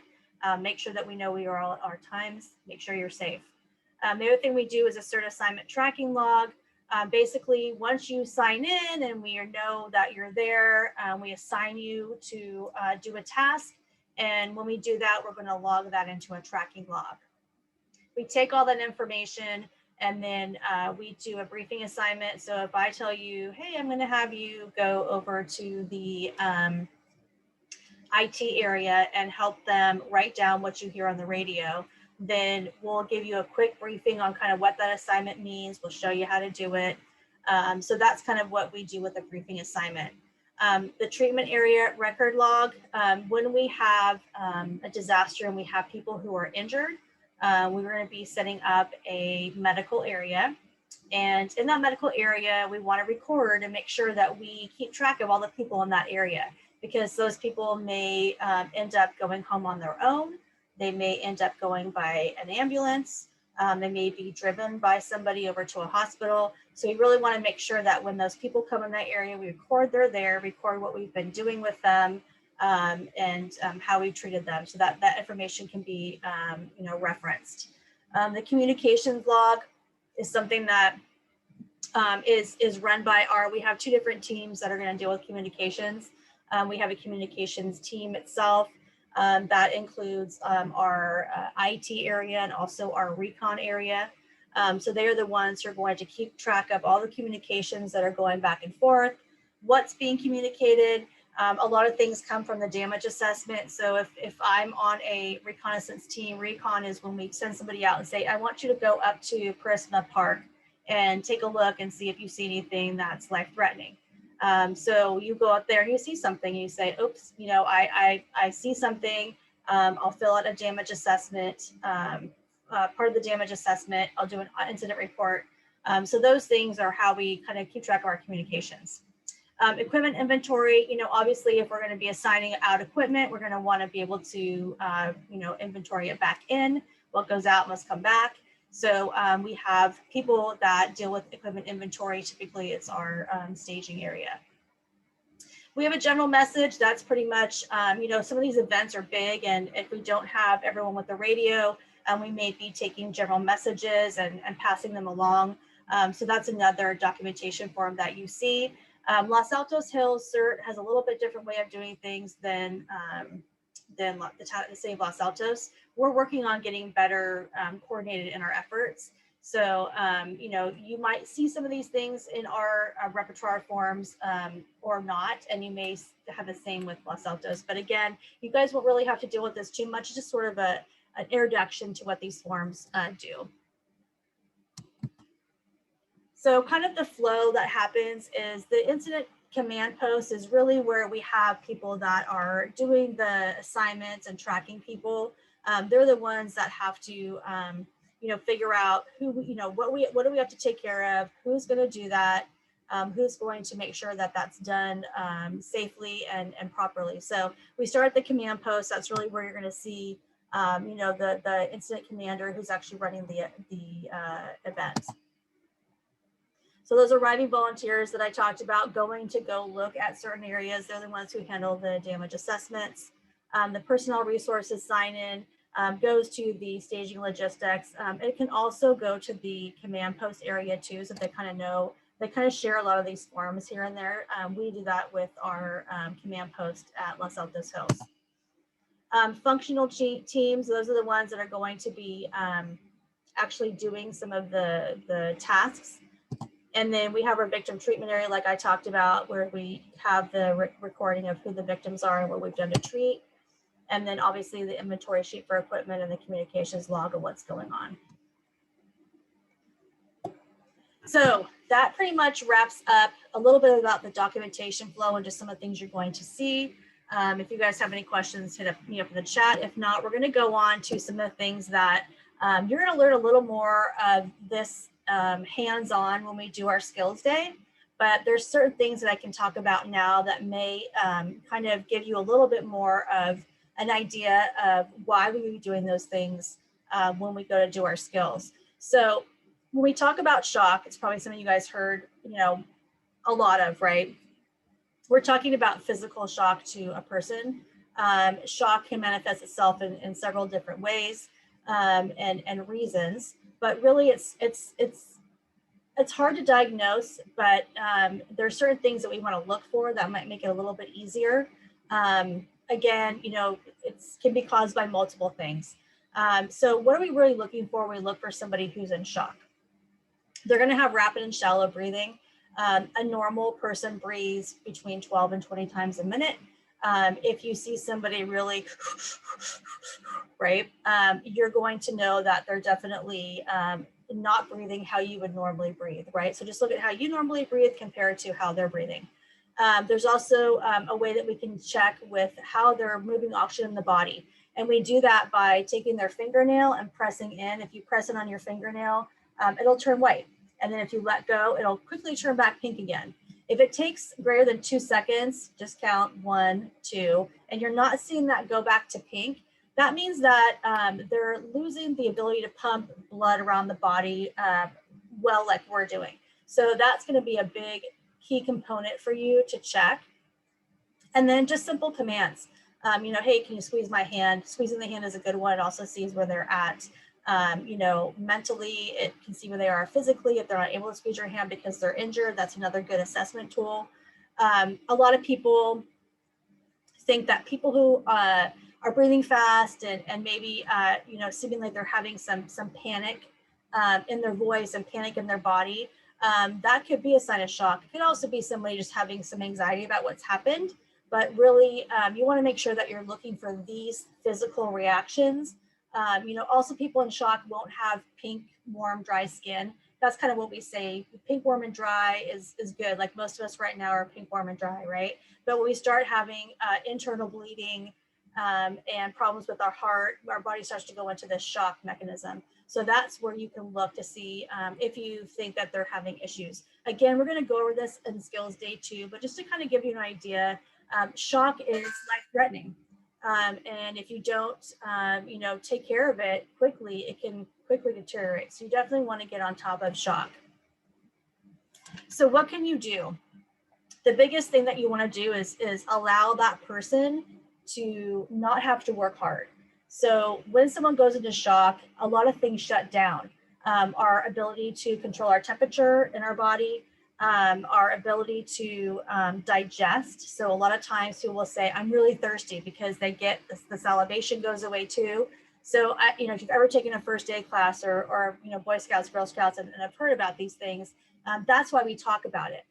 Make sure that we know we are all at our times. Make sure you're safe. The other thing we do is a CERT assignment tracking log. Basically, once you sign in and we know that you're there, we assign you to do a task. And when we do that, we're going to log that into a tracking log. We take all that information and then we do a briefing assignment. So if I tell you, hey, I'm going to have you go over to the IT area and help them write down what you hear on the radio, then we'll give you a quick briefing on kind of what that assignment means. We'll show you how to do it. So that's kind of what we do with a briefing assignment. The treatment area record log, when we have a disaster and we have people who are injured, we're going to be setting up a medical area. And in that medical area, we want to record and make sure that we keep track of all the people in that area, because those people may end up going home on their own. They may end up going by an ambulance. They may be driven by somebody over to a hospital. So we really want to make sure that when those people come in that area, we record they're there, record what we've been doing with them, and how we've treated them, so that that information can be referenced. The communications log is something that is run by we have two different teams that are going to deal with communications. We have a communications team itself that includes our IT area and also our recon area. So they are the ones who are going to keep track of all the communications that are going back and forth, what's being communicated. A lot of things come from the damage assessment. So if I'm on a reconnaissance team, recon is when we send somebody out and say, I want you to go up to Parisma Park and take a look and see if you see anything that's life-threatening. So you go up there and you see something, you say, oops, I see something. I'll fill out a damage assessment, part of the damage assessment. I'll do an incident report. So those things are how we kind of keep track of our communications. Equipment inventory, obviously if we're going to be assigning out equipment, we're going to want to be able to, inventory it back in. What goes out must come back. So we have people that deal with equipment inventory. Typically it's our staging area. We have a general message. That's pretty much, some of these events are big, and if we don't have everyone with the radio, we may be taking general messages and passing them along. So that's another documentation form that you see. Los Altos Hills CERT has a little bit different way of doing things than the city of Los Altos. We're working on getting better coordinated in our efforts. So, you might see some of these things in our repertoire forms or not, and you may have the same with Los Altos. But again, you guys won't really have to deal with this too much. It's just sort of an introduction to what these forms do. So kind of the flow that happens is the incident command post is really where we have people that are doing the assignments and tracking people. They're the ones that have to, figure out who, what do we have to take care of, who's going to do that, who's going to make sure that that's done safely and properly. So we start at the command post. That's really where you're going to see, the incident commander who's actually running the event. So those arriving volunteers that I talked about going to go look at certain areas, they're the ones who handle the damage assessments. The personnel resources sign-in goes to the staging logistics. It can also go to the command post area too, so they kind of know, they kind of share a lot of these forms here and there. We do that with our command post at Los Altos Hills. Functional teams, those are the ones that are going to be actually doing some of the tasks. And then we have our victim treatment area, like I talked about, where we have the recording of who the victims are and what we've done to treat. And then obviously the inventory sheet for equipment and the communications log of what's going on. So that pretty much wraps up a little bit about the documentation flow and just some of the things you're going to see. If you guys have any questions, hit up me up in the chat. If not, we're going to go on to some of the things that you're going to learn a little more of this hands-on when we do our skills day, but there's certain things that I can talk about now that may kind of give you a little bit more of an idea of why we would be doing those things when we go to do our skills. So when we talk about shock, it's probably something you guys heard, a lot of, right? We're talking about physical shock to a person. Shock can manifest itself in several different ways and reasons. But really it's hard to diagnose, but there are certain things that we want to look for that might make it a little bit easier. Again, you know, it can be caused by multiple things. So what are we really looking for when we look for somebody who's in shock? They're going to have rapid and shallow breathing. A normal person breathes between 12 and 20 times a minute. If you see somebody really, right, you're going to know that they're definitely not breathing how you would normally breathe, right? So just look at how you normally breathe compared to how they're breathing. There's also a way that we can check with how they're moving oxygen in the body. And we do that by taking their fingernail and pressing in. If you press it on your fingernail, it'll turn white. And then if you let go, it'll quickly turn back pink again. If it takes greater than 2 seconds, just count 1, 2, and you're not seeing that go back to pink, that means that they're losing the ability to pump blood around the body well, like we're doing. So that's going to be a big key component for you to check. And then just simple commands. You know, hey, can you squeeze my hand? Squeezing the hand is a good one. It also sees where they're at. You know, mentally, it can see where they are physically. If they're not able to squeeze your hand because they're injured, that's another good assessment tool. A lot of people think that people who are breathing fast and maybe, you know, seeming like they're having some panic in their voice and panic in their body, that could be a sign of shock. It could also be somebody just having some anxiety about what's happened. But really, you want to make sure that you're looking for these physical reactions. You know, also people in shock won't have pink, warm, dry skin. That's kind of what we say. Pink, warm, and dry is good. Like most of us right now are pink, warm, and dry, right? But when we start having internal bleeding and problems with our heart, our body starts to go into this shock mechanism. So that's where you can look to see if you think that they're having issues. Again, we're going to go over this in skills day 2, but just to kind of give you an idea, shock is life-threatening. And if you don't, you know, take care of it quickly, it can quickly deteriorate. So you definitely want to get on top of shock. So what can you do? The biggest thing that you want to do is allow that person to not have to work hard. So when someone goes into shock, a lot of things shut down. Our ability to control our temperature in our body, our ability to digest. So a lot of times people will say, I'm really thirsty, because they get the salivation goes away too. So, you know, if you've ever taken a first aid class or you know, Boy Scouts, Girl Scouts, and I've heard about these things, that's why we talk about it.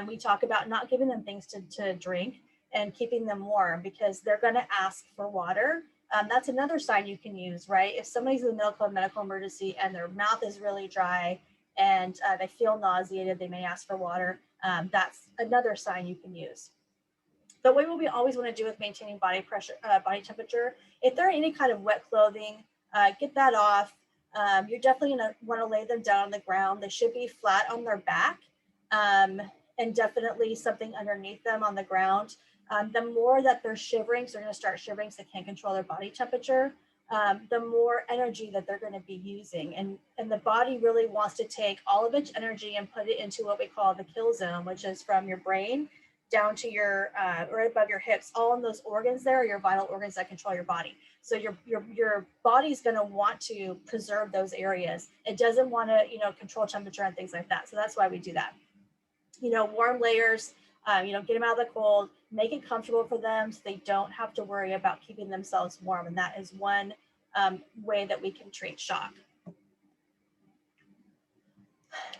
We talk about not giving them things to drink and keeping them warm, because they're going to ask for water. That's another sign you can use, right? If somebody's in the middle of a medical emergency and their mouth is really dry and they feel nauseated, they may ask for water. That's another sign you can use. But what we always want to do with maintaining body pressure, body temperature, if they're in any kind of wet clothing, get that off. You're definitely going to want to lay them down on the ground. They should be flat on their back, and definitely something underneath them on the ground. The more that they're shivering, so they're going to start shivering, so they can't control their body temperature, the more energy that they're going to be using. And the body really wants to take all of its energy and put it into what we call the kill zone, which is from your brain down to your right above your hips. All of those organs there are your vital organs that control your body. So your body's going to want to preserve those areas. It doesn't want to, you know, control temperature and things like that. So that's why we do that. You know, warm layers, you know, get them out of the cold, make it comfortable for them so they don't have to worry about keeping themselves warm. And that is one way that we can treat shock.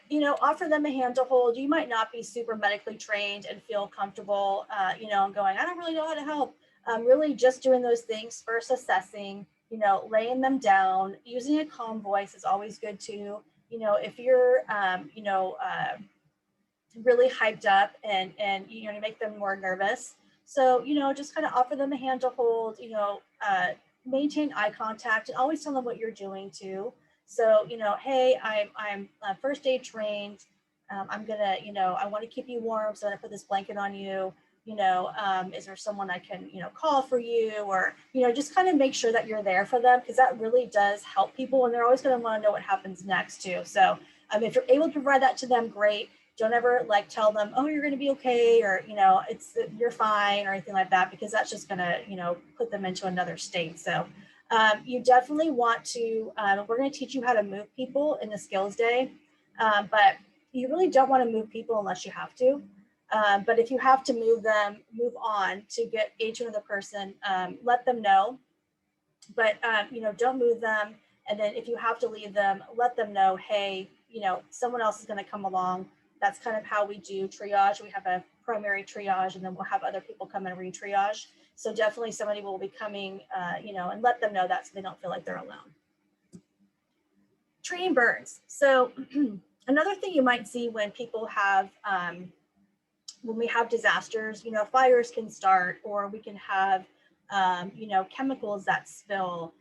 You know, offer them a hand to hold. You might not be super medically trained and feel comfortable, you know, and going, I don't really know how to help. Really just doing those things, first assessing, you know, laying them down, using a calm voice is always good too. You know, if you're, you know, really hyped up and you know, to make them more nervous. So, you know, just kind of offer them a hand to hold, you know, maintain eye contact and always tell them what you're doing too. So, you know, hey, I'm first aid trained. I'm gonna, you know, I want to keep you warm, so I'm gonna put this blanket on you. You know, is there someone I can, you know, call for you, or, you know, just kind of make sure that you're there for them, because that really does help people, and they're always going to want to know what happens next too. So, if you're able to provide that to them, great. Don't ever like tell them, oh, you're going to be okay, or, you know, you're fine, or anything like that, because that's just going to, you know, put them into another state. So You definitely want to, we're going to teach you how to move people in the skills day, but you really don't want to move people unless you have to. But if you have to move them, move on to get each other person, let them know. But, you know, don't move them. And then if you have to leave them, let them know, hey, you know, someone else is going to come along. That's kind of how we do triage. We have a primary triage, and then we'll have other people come and re-triage. So definitely somebody will be coming, you know, and let them know that so they don't feel like they're alone. Treating burns. So another thing you might see when people have, when we have disasters, you know, fires can start, or we can have, you know, chemicals that spill.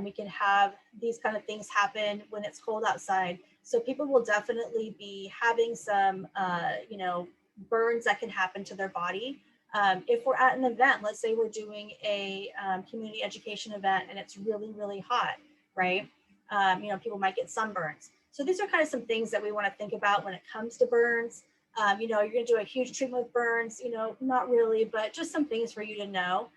We can have these kind of things happen when it's cold outside. So people will definitely be having some, you know, burns that can happen to their body. If we're at an event, let's say we're doing a community education event and it's really, really hot, right? You know, people might get sunburns. So these are kind of some things that we want to think about when it comes to burns. You know, you're going to do a huge treatment with burns, you know, not really, but just some things for you to know.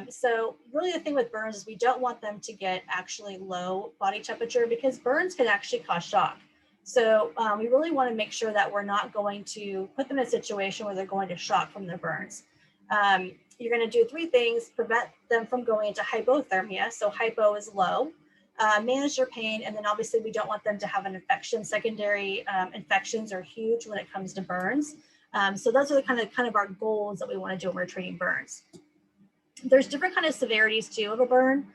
So really the thing with burns is we don't want them to get actually low body temperature, because burns can actually cause shock. So we really want to make sure that we're not going to put them in a situation where they're going to shock from their burns. You're going to do 3 things: prevent them from going into hypothermia. So hypo is low. Manage their pain, and then obviously we don't want them to have an infection. Secondary infections are huge when it comes to burns. So those are the kind of our goals that we want to do when we're treating burns. There's different kind of severities too of a burn.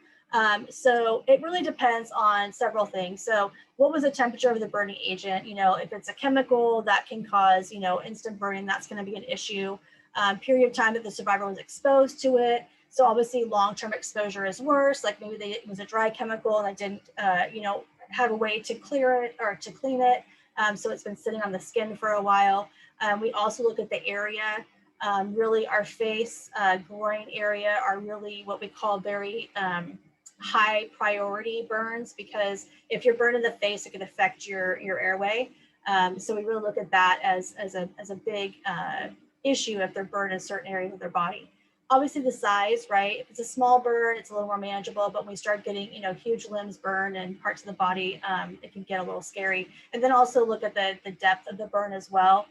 So it really depends on several things. So what was the temperature of the burning agent? You know, if it's a chemical that can cause, you know, instant burning, that's going to be an issue. Period of time that the survivor was exposed to it. So obviously long-term exposure is worse. Like maybe it was a dry chemical and I didn't, you know, have a way to clear it or to clean it. So it's been sitting on the skin for a while. We also look at the area. Really our face, groin area are really what we call very high priority burns, because if you're burned in the face, it can affect your airway. So we really look at that as a big issue if they're burned in certain areas of their body. Obviously the size, right? If it's a small burn, it's a little more manageable, but when we start getting, you know, huge limbs burned and parts of the body, it can get a little scary. And then also look at the depth of the burn as well.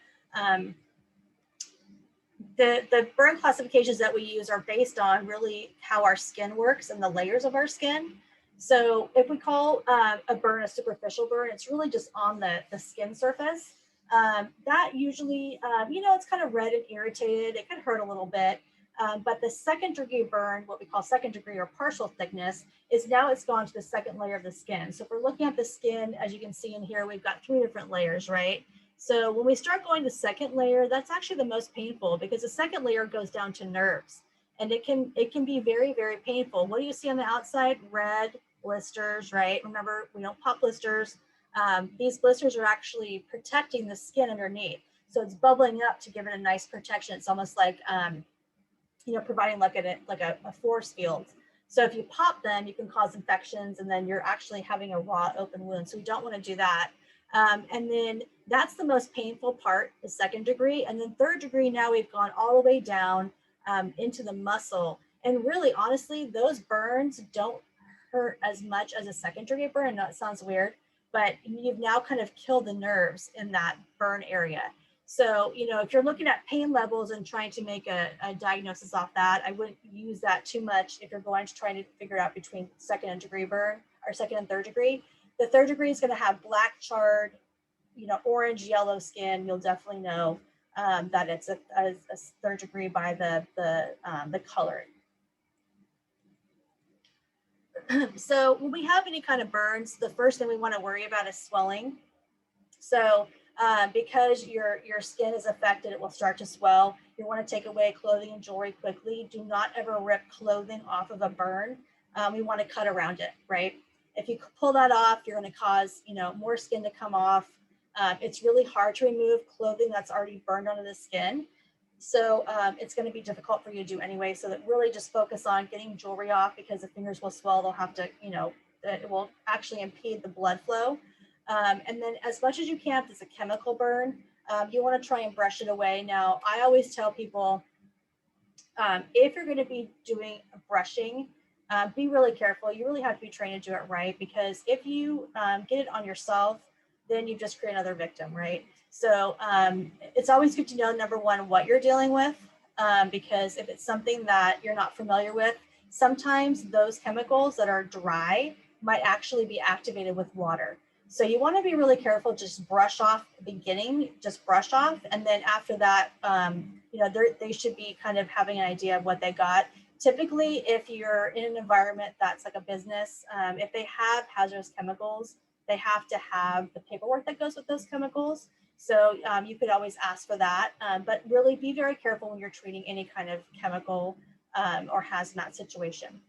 The burn classifications that we use are based on really how our skin works and the layers of our skin. So if we call a burn a superficial burn, it's really just on the skin surface. That usually, you know, it's kind of red and irritated. It can hurt a little bit. But the second degree burn, what we call second degree or partial thickness, is now it's gone to the second layer of the skin. So if we're looking at the skin, as you can see in here, we've got 3 different layers, right? So when we start going to second layer, that's actually the most painful, because the second layer goes down to nerves, and it can be very, very painful. What do you see on the outside? Red blisters, right? Remember, we don't pop blisters. These blisters are actually protecting the skin underneath. So it's bubbling up to give it a nice protection. It's almost like, you know, providing like a force field. So if you pop them, you can cause infections, and then you're actually having a raw open wound. So we don't want to do that. And then that's the most painful part, the second degree. And then third degree, now we've gone all the way down into the muscle. And really, honestly, those burns don't hurt as much as a second degree burn. I know it sounds weird, but you've now kind of killed the nerves in that burn area. So, you know, if you're looking at pain levels and trying to make a diagnosis off that, I wouldn't use that too much if you're going to try to figure out between second and degree burn or second and third degree. The third degree is going to have black charred, you know, orange, yellow skin. You'll definitely know that it's a third degree by the color. So when we have any kind of burns, the first thing we want to worry about is swelling. So because your skin is affected, it will start to swell. You want to take away clothing and jewelry quickly. Do not ever rip clothing off of a burn. We want to cut around it, right? If you pull that off, you're going to cause, you know, more skin to come off. It's really hard to remove clothing that's already burned onto the skin. So it's going to be difficult for you to do anyway. So that really just focus on getting jewelry off, because the fingers will swell. They'll have to, you know, it will actually impede the blood flow. And then as much as you can, if it's a chemical burn, you want to try and brush it away. Now, I always tell people, if you're going to be doing brushing, be really careful. You really have to be trained to do it right, because if you get it on yourself, then you just create another victim, right? So it's always good to know, number one, what you're dealing with, because if it's something that you're not familiar with, sometimes those chemicals that are dry might actually be activated with water. So you want to be really careful, just brush off the beginning, just brush off. And then after that, you know, they should be kind of having an idea of what they got. Typically, if you're in an environment that's like a business, if they have hazardous chemicals, they have to have the paperwork that goes with those chemicals. So you could always ask for that, but really be very careful when you're treating any kind of chemical or hazmat situation.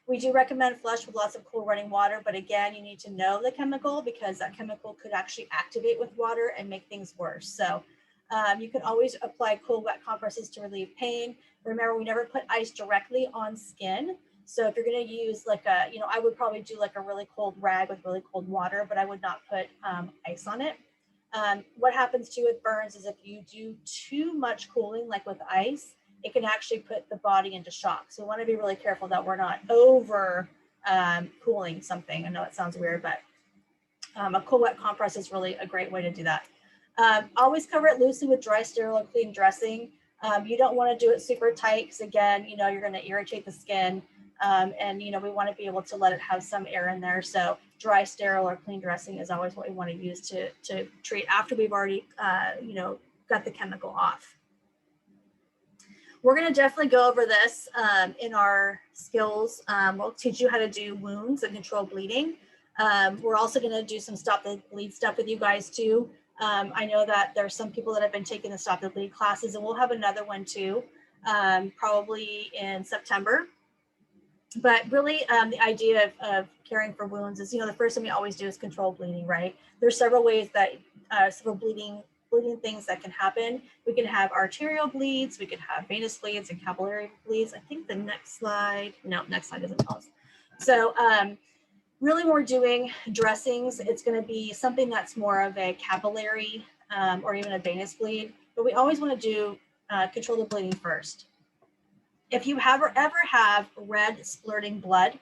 We do recommend flush with lots of cool running water, but again, you need to know the chemical, because that chemical could actually activate with water and make things worse. So you can always apply cool wet compresses to relieve pain. Remember, we never put ice directly on skin. So if you're going to use like a, you know, I would probably do like a really cold rag with really cold water, but I would not put ice on it. What happens too with burns is if you do too much cooling, like with ice, it can actually put the body into shock. So we want to be really careful that we're not over cooling something. I know it sounds weird, but a cool wet compress is really a great way to do that. Always cover it loosely with dry, sterile, or clean dressing. You don't want to do it super tight, because again, you know, you're going to irritate the skin. And, you know, we want to be able to let it have some air in there. So dry, sterile, or clean dressing is always what we want to use to treat after we've already, you know, got the chemical off. We're going to definitely go over this in our skills. We'll teach you how to do wounds and control bleeding. We're also going to do some stop the bleed stuff with you guys too. I know that there's some people that have been taking the stop the bleed classes, and we'll have another one too, probably in September. But really, the idea of caring for wounds is, you know, the first thing we always do is control bleeding, right? There's several ways that several bleeding things that can happen. We can have arterial bleeds, we can have venous bleeds and capillary bleeds. I think the next slide, no, next slide doesn't tell us. So really when we're doing dressings, it's going to be something that's more of a capillary or even a venous bleed, but we always want to do control the bleeding first. If you ever have red splurting blood,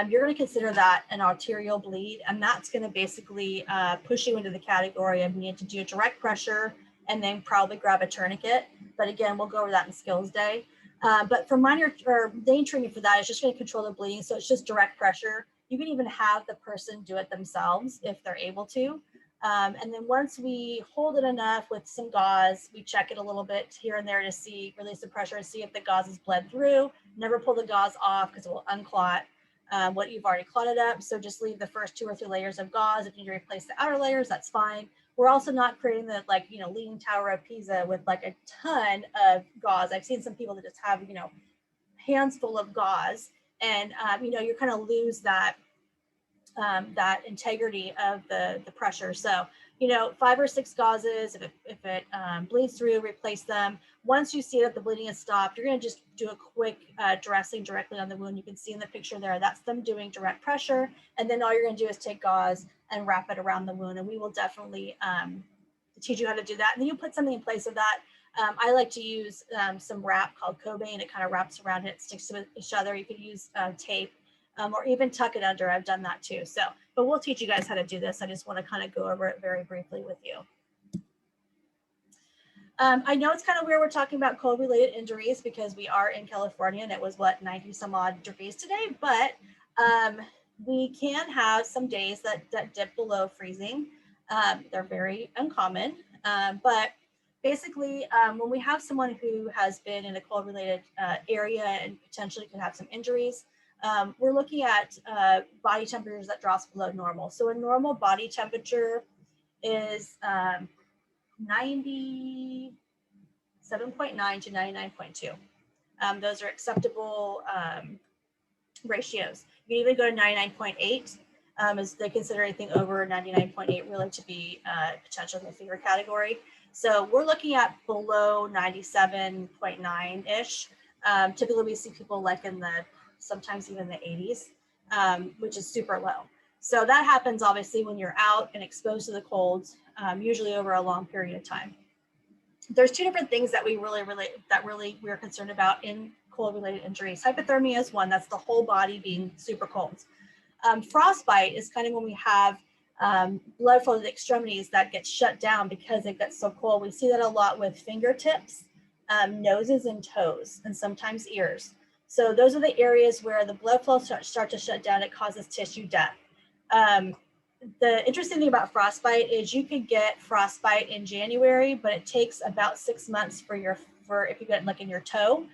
you're going to consider that an arterial bleed, and that's going to basically push you into the category of needing to do direct pressure and then probably grab a tourniquet. But again, we'll go over that in skills day. But for minor or main training for that, it's just going to control the bleeding. So it's just direct pressure. You can even have the person do it themselves if they're able to. And then once we hold it enough with some gauze, we check it a little bit here and there to see, release the pressure and see if the gauze is bled through. Never pull the gauze off because it will unclot what you've already clotted up. So just leave the first 2 or 3 layers of gauze. If you need to replace the outer layers, that's fine. We're also not creating the, like, you know, Leaning Tower of Pisa with like a ton of gauze. I've seen some people that just have, you know, hands full of gauze, and you know, you kind of lose that that integrity of the pressure. So, you know, 5 or 6 gauzes, if it bleeds through, replace them. Once you see that the bleeding has stopped, you're going to just do a quick dressing directly on the wound. You can see in the picture there, that's them doing direct pressure. And then all you're going to do is take gauze and wrap it around the wound. And we will definitely teach you how to do that. And then you put something in place of that. I like to use some wrap called Kobe, and it kind of wraps around it, sticks to each other. You could use tape. Or even tuck it under. I've done that too. So, but we'll teach you guys how to do this. I just want to kind of go over it very briefly with you. I know it's kind of weird we're talking about cold related injuries because we are in California and it was what, 90 some odd degrees today, but we can have some days that dip below freezing. They're very uncommon, but basically when we have someone who has been in a cold related area and potentially could have some injuries, we're looking at body temperatures that drops below normal. So a normal body temperature is 97.9 to 99.2. Those are acceptable ratios. You can even go to 99.8 as they consider anything over 99.8 really to be potential in the fever category. So we're looking at below 97.9-ish. Typically we see people like in the sometimes even the 80s, which is super low. So that happens obviously when you're out and exposed to the cold, usually over a long period of time. There's 2 different things that we're concerned about in cold-related injuries. Hypothermia is one, that's the whole body being super cold. Frostbite is kind of when we have blood flow to the extremities that gets shut down because it gets so cold. We see that a lot with fingertips, noses and toes, and sometimes ears. So those are the areas where the blood flow start to shut down. It causes tissue death. The interesting thing about frostbite is you could get frostbite in January, but it takes about 6 months for if you get like in your toe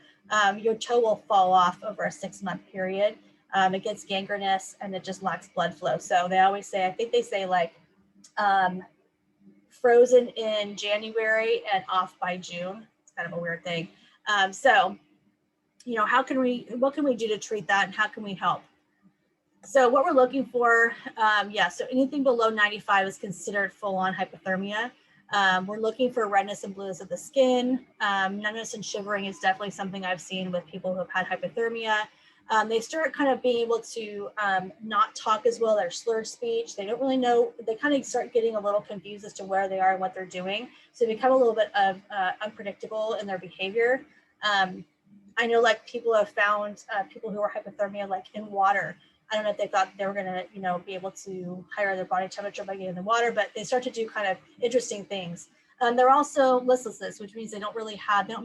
will fall off over a 6-month period. It gets gangrenous and it just lacks blood flow. So they always say, I think they say like frozen in January and off by June. It's kind of a weird thing. So, you know, what can we do to treat that and how can we help? So what we're looking for, so anything below 95 is considered full-on hypothermia. We're looking for redness and blueness of the skin. Numbness and shivering is definitely something I've seen with people who have had hypothermia. They start kind of being able to not talk as well, their slurred speech. They don't really know, they kind of start getting a little confused as to where they are and what they're doing. So they become a little bit of unpredictable in their behavior. I know like people have found people who are hypothermia like in water. I don't know if they thought they were going to, you know, be able to higher their body temperature by getting in the water, but they start to do kind of interesting things. They're also listlessness, which means they don't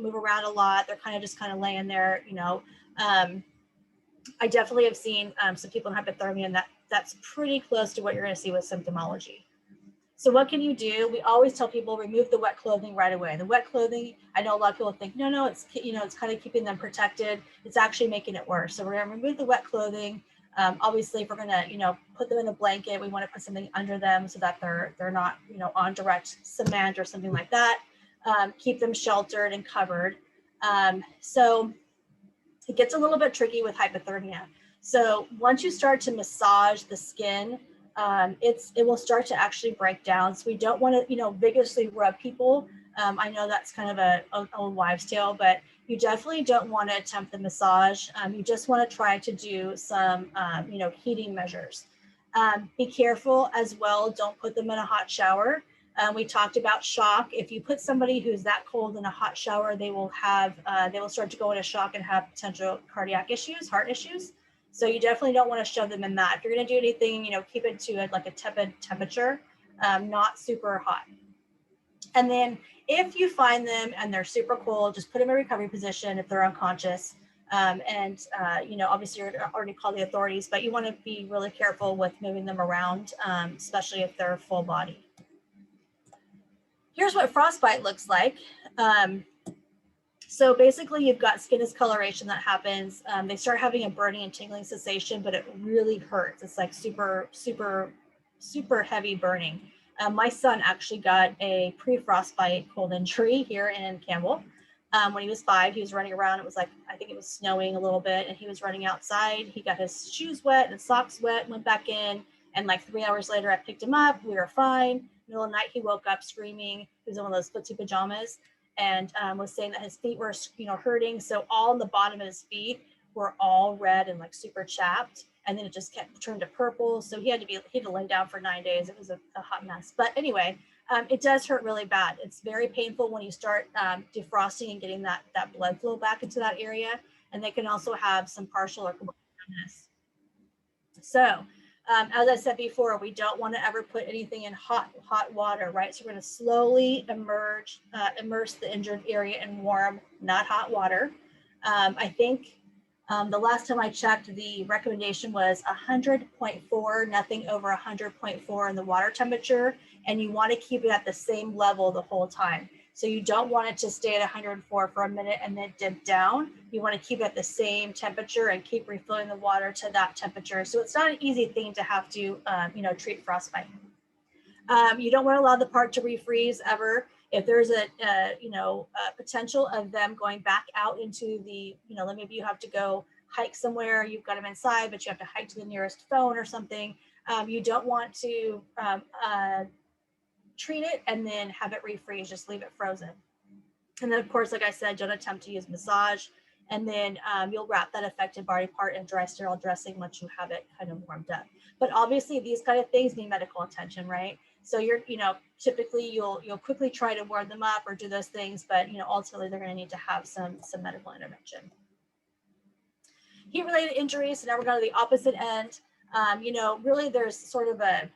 move around a lot. They're kind of laying there, you know. I definitely have seen some people in hypothermia, and that's pretty close to what you're going to see with symptomology. So what can you do? We always tell people remove the wet clothing right away. The wet clothing, I know a lot of people think, no, it's, you know, it's kind of keeping them protected. It's actually making it worse. So we're going to remove the wet clothing. Obviously, if we're going to, you know, put them in a blanket, we want to put something under them so that they're not, you know, on direct cement or something like that. Keep them sheltered and covered. So it gets a little bit tricky with hypothermia. So once you start to massage the skin, it will start to actually break down. So we don't want to, you know, vigorously rub people. I know that's kind of a old wives' tale, but you definitely don't want to attempt the massage. You just want to try to do some, you know, heating measures. Be careful as well. Don't put them in a hot shower. We talked about shock. If you put somebody who's that cold in a hot shower, they will start to go into shock and have potential cardiac issues, heart issues. So you definitely don't want to shove them in that. If you're going to do anything, you know, keep it to like a tepid temperature, not super hot. And then if you find them and they're super cold, just put them in a recovery position if they're unconscious. You know, obviously you're already called the authorities, but you want to be really careful with moving them around, especially if they're full body. Here's what frostbite looks like. So basically you've got skin discoloration that happens. They start having a burning and tingling sensation, but it really hurts. It's like super, super, super heavy burning. My son actually got a pre-frostbite cold injury here in Campbell. When he was 5, he was running around. It was like, I think it was snowing a little bit, and he was running outside. He got his shoes wet and socks wet, went back in. And like 3 hours later, I picked him up. We were fine. Middle of the night, he woke up screaming. He was in one of those footsie pajamas and was saying that his feet were, you know, hurting. So all on the bottom of his feet were all red and like super chapped. And then it just turned to purple. So he had to lay down for 9 days. It was a hot mess. But anyway, it does hurt really bad. It's very painful when you start defrosting and getting that blood flow back into that area. And they can also have some partial or complete numbness. So as I said before, we don't want to ever put anything in hot water, right? So we're going to slowly immerse the injured area in warm, not hot water. I think the last time I checked, the recommendation was 100.4, nothing over 100.4 in the water temperature. And you want to keep it at the same level the whole time. So you don't want it to stay at 104 for a minute and then dip down. You want to keep it at the same temperature and keep refilling the water to that temperature. So it's not an easy thing to have to, you know, treat frostbite. You don't want to allow the part to refreeze ever. If there's a potential of them going back out into the, you know, maybe you have to go hike somewhere, you've got them inside, but you have to hike to the nearest phone or something. You don't want to treat it and then have it refreeze, just leave it frozen. And then of course, like I said, don't attempt to use massage. And then you'll wrap that affected body part in dry sterile dressing once you have it kind of warmed up. But obviously these kind of things need medical attention, right? So you're, you know, typically you'll quickly try to warm them up or do those things, but you know, ultimately they're going to need to have some medical intervention. Heat-related injuries, so now we're going to the opposite end. You know, really there's sort of a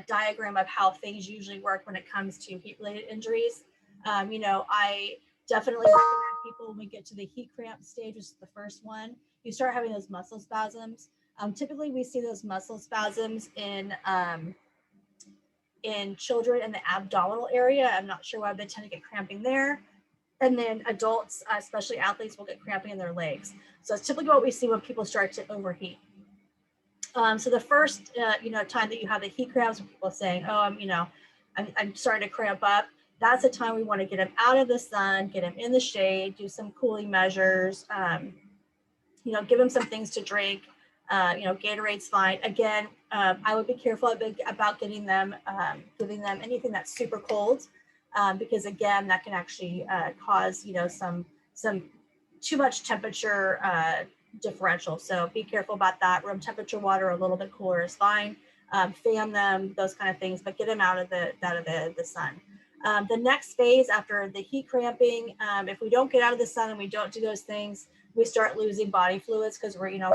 diagram of how things usually work when it comes to heat-related injuries. You know, I definitely recommend people when we get to the heat cramp stage, which is the first one, you start having those muscle spasms. Typically we see those muscle spasms in children in the abdominal area. I'm not sure why they tend to get cramping there. And then adults, especially athletes, will get cramping in their legs. So it's typically what we see when people start to overheat. So the first, you know, time that you have the heat cramps, when people are saying, oh, I'm starting to cramp up, that's the time we want to get them out of the sun, get them in the shade, do some cooling measures, you know, give them some things to drink. You know, Gatorade's fine. Again, I would be careful about giving them anything that's super cold, because again, that can actually cause, you know, some too much temperature differential. So be careful about that. Room temperature water, a little bit cooler is fine. Fan them, those kind of things, but get them out of the sun. The next phase after the heat cramping, if we don't get out of the sun and we don't do those things, we start losing body fluids because we're, you know,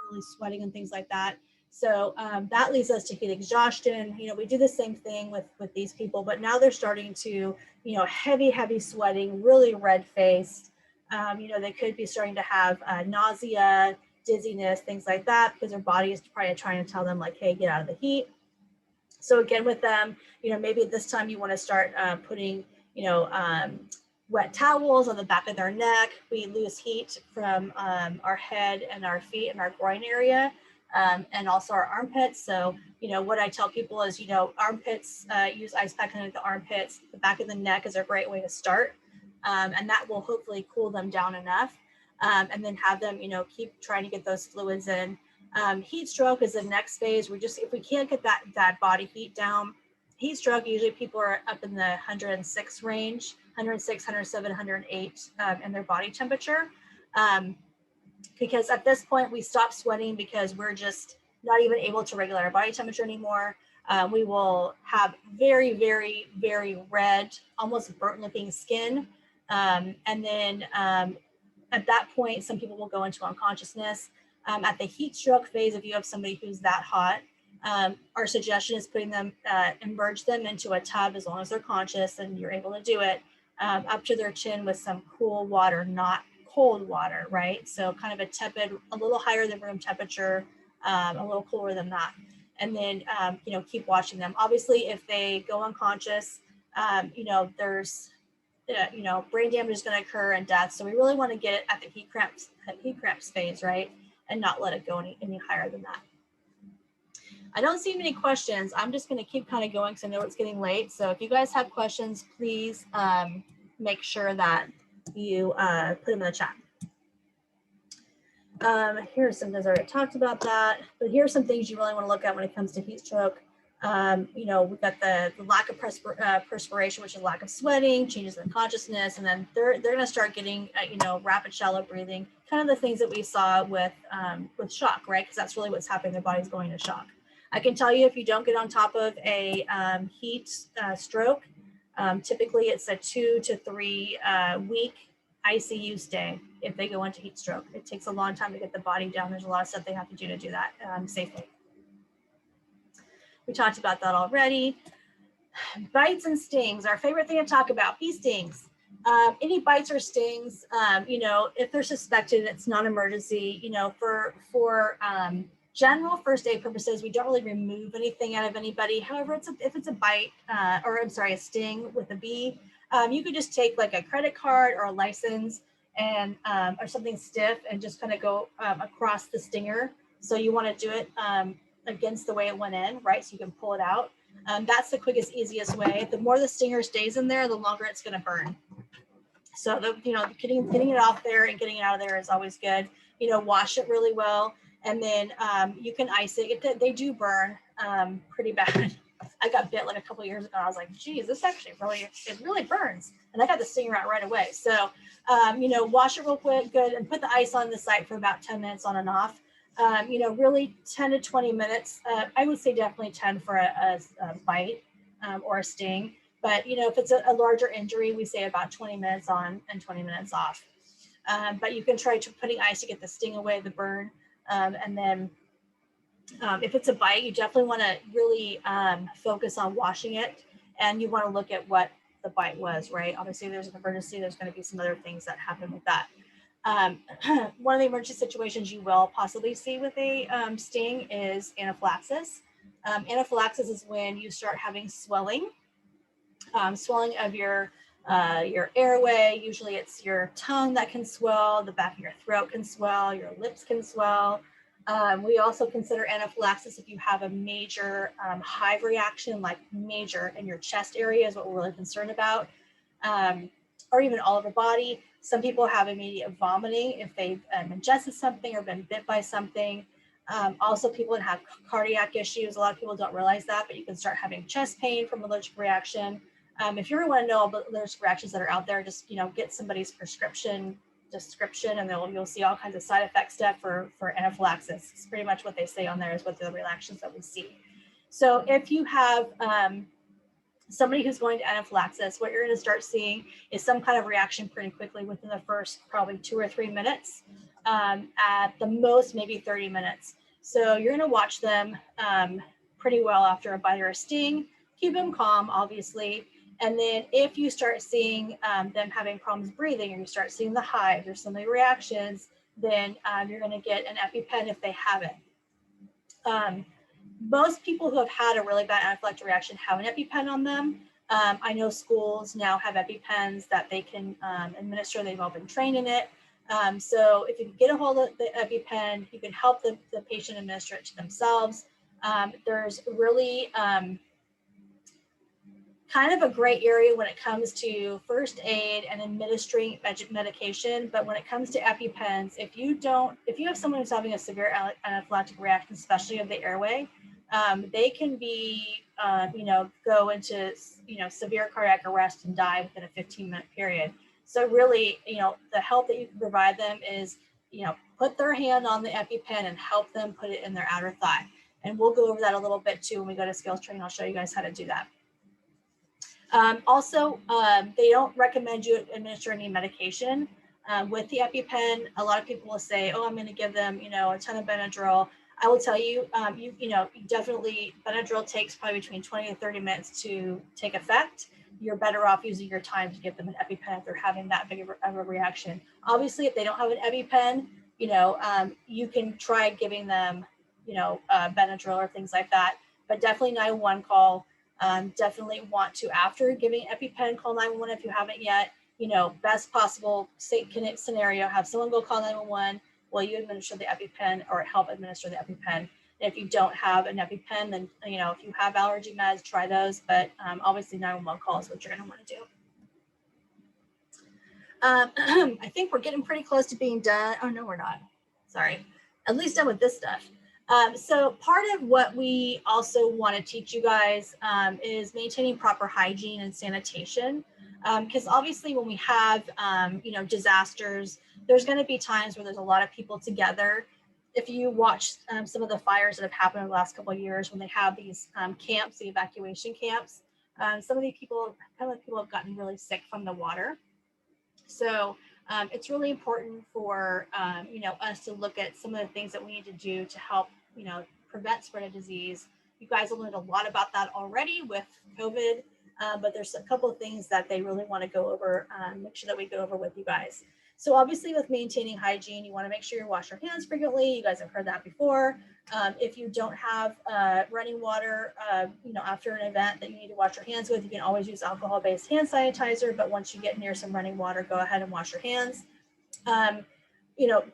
really sweating and things like that. So that leads us to heat exhaustion. You know, we do the same thing with these people, but now they're starting to, you know, heavy sweating, really red faced. You know, they could be starting to have nausea, dizziness, things like that, because their body is probably trying to tell them like, hey, get out of the heat. So again, with them, you know, maybe at this time you want to start putting, you know, wet towels on the back of their neck. We lose heat from our head and our feet and our groin area, and also our armpits. So, you know, what I tell people is, you know, armpits, use ice pack under the armpits. The back of the neck is a great way to start. And that will hopefully cool them down enough. And then have them, you know, keep trying to get those fluids in. Heat stroke is the next phase. If we can't get that body heat down, heat stroke, usually people are up in the 106 range, 106, 107, 108 in their body temperature. Because at this point we stop sweating because we're just not even able to regulate our body temperature anymore. We will have very red, almost burnt looking skin. And then at that point, some people will go into unconsciousness. At the heat stroke phase, if you have somebody who's that hot, our suggestion is putting them, immerse them into a tub as long as they're conscious and you're able to do it, up to their chin with some cool water, not cold water, right? So kind of a tepid, a little higher than room temperature, a little cooler than that. And then, you know, keep watching them. Obviously, if they go unconscious, you know, there's, you know, brain damage is going to occur and death. So we really want to get it at the heat cramps phase, right? And not let it go any higher than that. I don't see many questions. I'm just going to keep kind of going because I know it's getting late. So if you guys have questions, please make sure that you put them in the chat. Here's some things I already talked about that, but here's some things you really want to look at when it comes to heat stroke. You know, we've got the lack of perspiration, which is lack of sweating, changes in consciousness, and then they're going to start getting, you know, rapid shallow breathing, kind of the things that we saw with shock, right? Because that's really what's happening. Their body's going into shock. I can tell you if you don't get on top of a heat stroke, typically it's a 2 to 3 week ICU stay if they go into heat stroke. It takes a long time to get the body down. There's a lot of stuff they have to do that safely. We talked about that already. Bites and stings, our favorite thing to talk about, bee stings. Any bites or stings, you know, if they're suspected, it's non-emergency, you know, for general first aid purposes, we don't really remove anything out of anybody. However, if it's a bite, or I'm sorry, a sting with a bee, you could just take like a credit card or a license and or something stiff and just kind of go across the stinger. So you want to do it against the way it went in, right? So you can pull it out. That's the quickest, easiest way. The more the stinger stays in there, the longer it's going to burn. So you know, getting it off there and getting it out of there is always good. You know, wash it really well, and then you can ice it. They do burn pretty bad. I got bit like a couple of years ago. And I was like, geez, this actually really burns. And I got the stinger out right away. So, you know, wash it real quick, good, and put the ice on the site for about 10 minutes on and off. You know, really 10 to 20 minutes. I would say definitely 10 for a bite or a sting. But, you know, if it's a larger injury, we say about 20 minutes on and 20 minutes off. but you can try putting ice to get the sting away, the burn. And then if it's a bite, you definitely want to really focus on washing it, and you want to look at what the bite was, right? Obviously, there's an emergency. There's going to be some other things that happen with that. One of the emergency situations you will possibly see with a sting is anaphylaxis. Anaphylaxis is when you start having swelling, swelling of your airway. Usually it's your tongue that can swell, the back of your throat can swell, your lips can swell. We also consider anaphylaxis if you have a major hive reaction, like major in your chest area is what we're really concerned about, or even all over body. Some people have immediate vomiting if they've ingested something or been bit by something. Also, people that have cardiac issues, a lot of people don't realize that, but you can start having chest pain from allergic reaction. If you ever want to know about allergic reactions that are out there, just get somebody's prescription description, and you'll see all kinds of side effect stuff for anaphylaxis. It's pretty much what they say on there is what the reactions that we see. So if you have somebody who's going to anaphylaxis, what you're going to start seeing is some kind of reaction pretty quickly within the first probably 2 or 3 minutes, at the most maybe 30 minutes. So you're going to watch them pretty well after a bite or a sting. Keep them calm, obviously. And then if you start seeing them having problems breathing, or you start seeing the hives or some of the reactions, then you're going to get an EpiPen if they have it. Most people who have had a really bad anaphylactic reaction have an EpiPen on them. I know schools now have EpiPens that they can administer. They've all been trained in it. So if you can get a hold of the EpiPen, you can help the patient administer it to themselves. There's really kind of a gray area when it comes to first aid and administering medication. But when it comes to EpiPens, if you have someone who's having a severe anaphylactic reaction, especially of the airway, they can be, go into, severe cardiac arrest and die within a 15-minute period. So really, the help that you can provide them is, put their hand on the EpiPen and help them put it in their outer thigh. And we'll go over that a little bit too when we go to skills training. I'll show you guys how to do that. Also, they don't recommend you administer any medication with the EpiPen. A lot of people will say, oh, I'm going to give them, a ton of Benadryl. I will tell you, definitely Benadryl takes probably between 20 and 30 minutes to take effect. You're better off using your time to give them an EpiPen if they're having that big of a reaction. Obviously, if they don't have an EpiPen, you can try giving them, Benadryl or things like that, but definitely 911 call. Definitely want to, after giving EpiPen, call 911 if you haven't yet. Best possible scenario, have someone go call 911 while you administer the EpiPen or help administer the EpiPen. And if you don't have an EpiPen, then, if you have allergy meds, try those. But obviously 911 call is what you're going to want to do. I think we're getting pretty close to being done. Oh, no, we're not. Sorry. At least done with this stuff. So part of what we also want to teach you guys is maintaining proper hygiene and sanitation. Because obviously when we have, disasters, there's going to be times where there's a lot of people together. If you watch some of the fires that have happened in the last couple of years, when they have these camps, the evacuation camps, some of these people have gotten really sick from the water. So it's really important for, us to look at some of the things that we need to do to help, prevent spread of disease. You guys have learned a lot about that already with COVID, but there's a couple of things that they really want to go over, make sure that we go over with you guys. So obviously with maintaining hygiene, you want to make sure you wash your hands frequently. You guys have heard that before. If you don't have running water, after an event that you need to wash your hands with, you can always use alcohol-based hand sanitizer. But once you get near some running water, go ahead and wash your hands.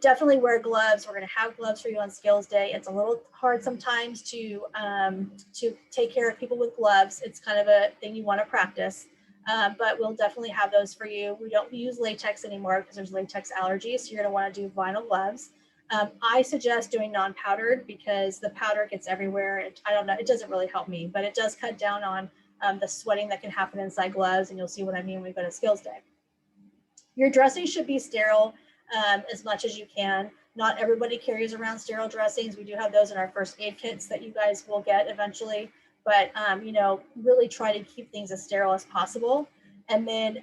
Definitely wear gloves. We're going to have gloves for you on skills day. It's a little hard sometimes to take care of people with gloves. It's kind of a thing you want to practice. But we'll definitely have those for you. We don't use latex anymore because there's latex allergies. So you're going to want to do vinyl gloves. I suggest doing non-powdered because the powder gets everywhere. I don't know, it doesn't really help me, but it does cut down on the sweating that can happen inside gloves. And you'll see what I mean when we go to skills day. Your dressing should be sterile as much as you can. Not everybody carries around sterile dressings. We do have those in our first aid kits that you guys will get eventually. But, really try to keep things as sterile as possible. And then,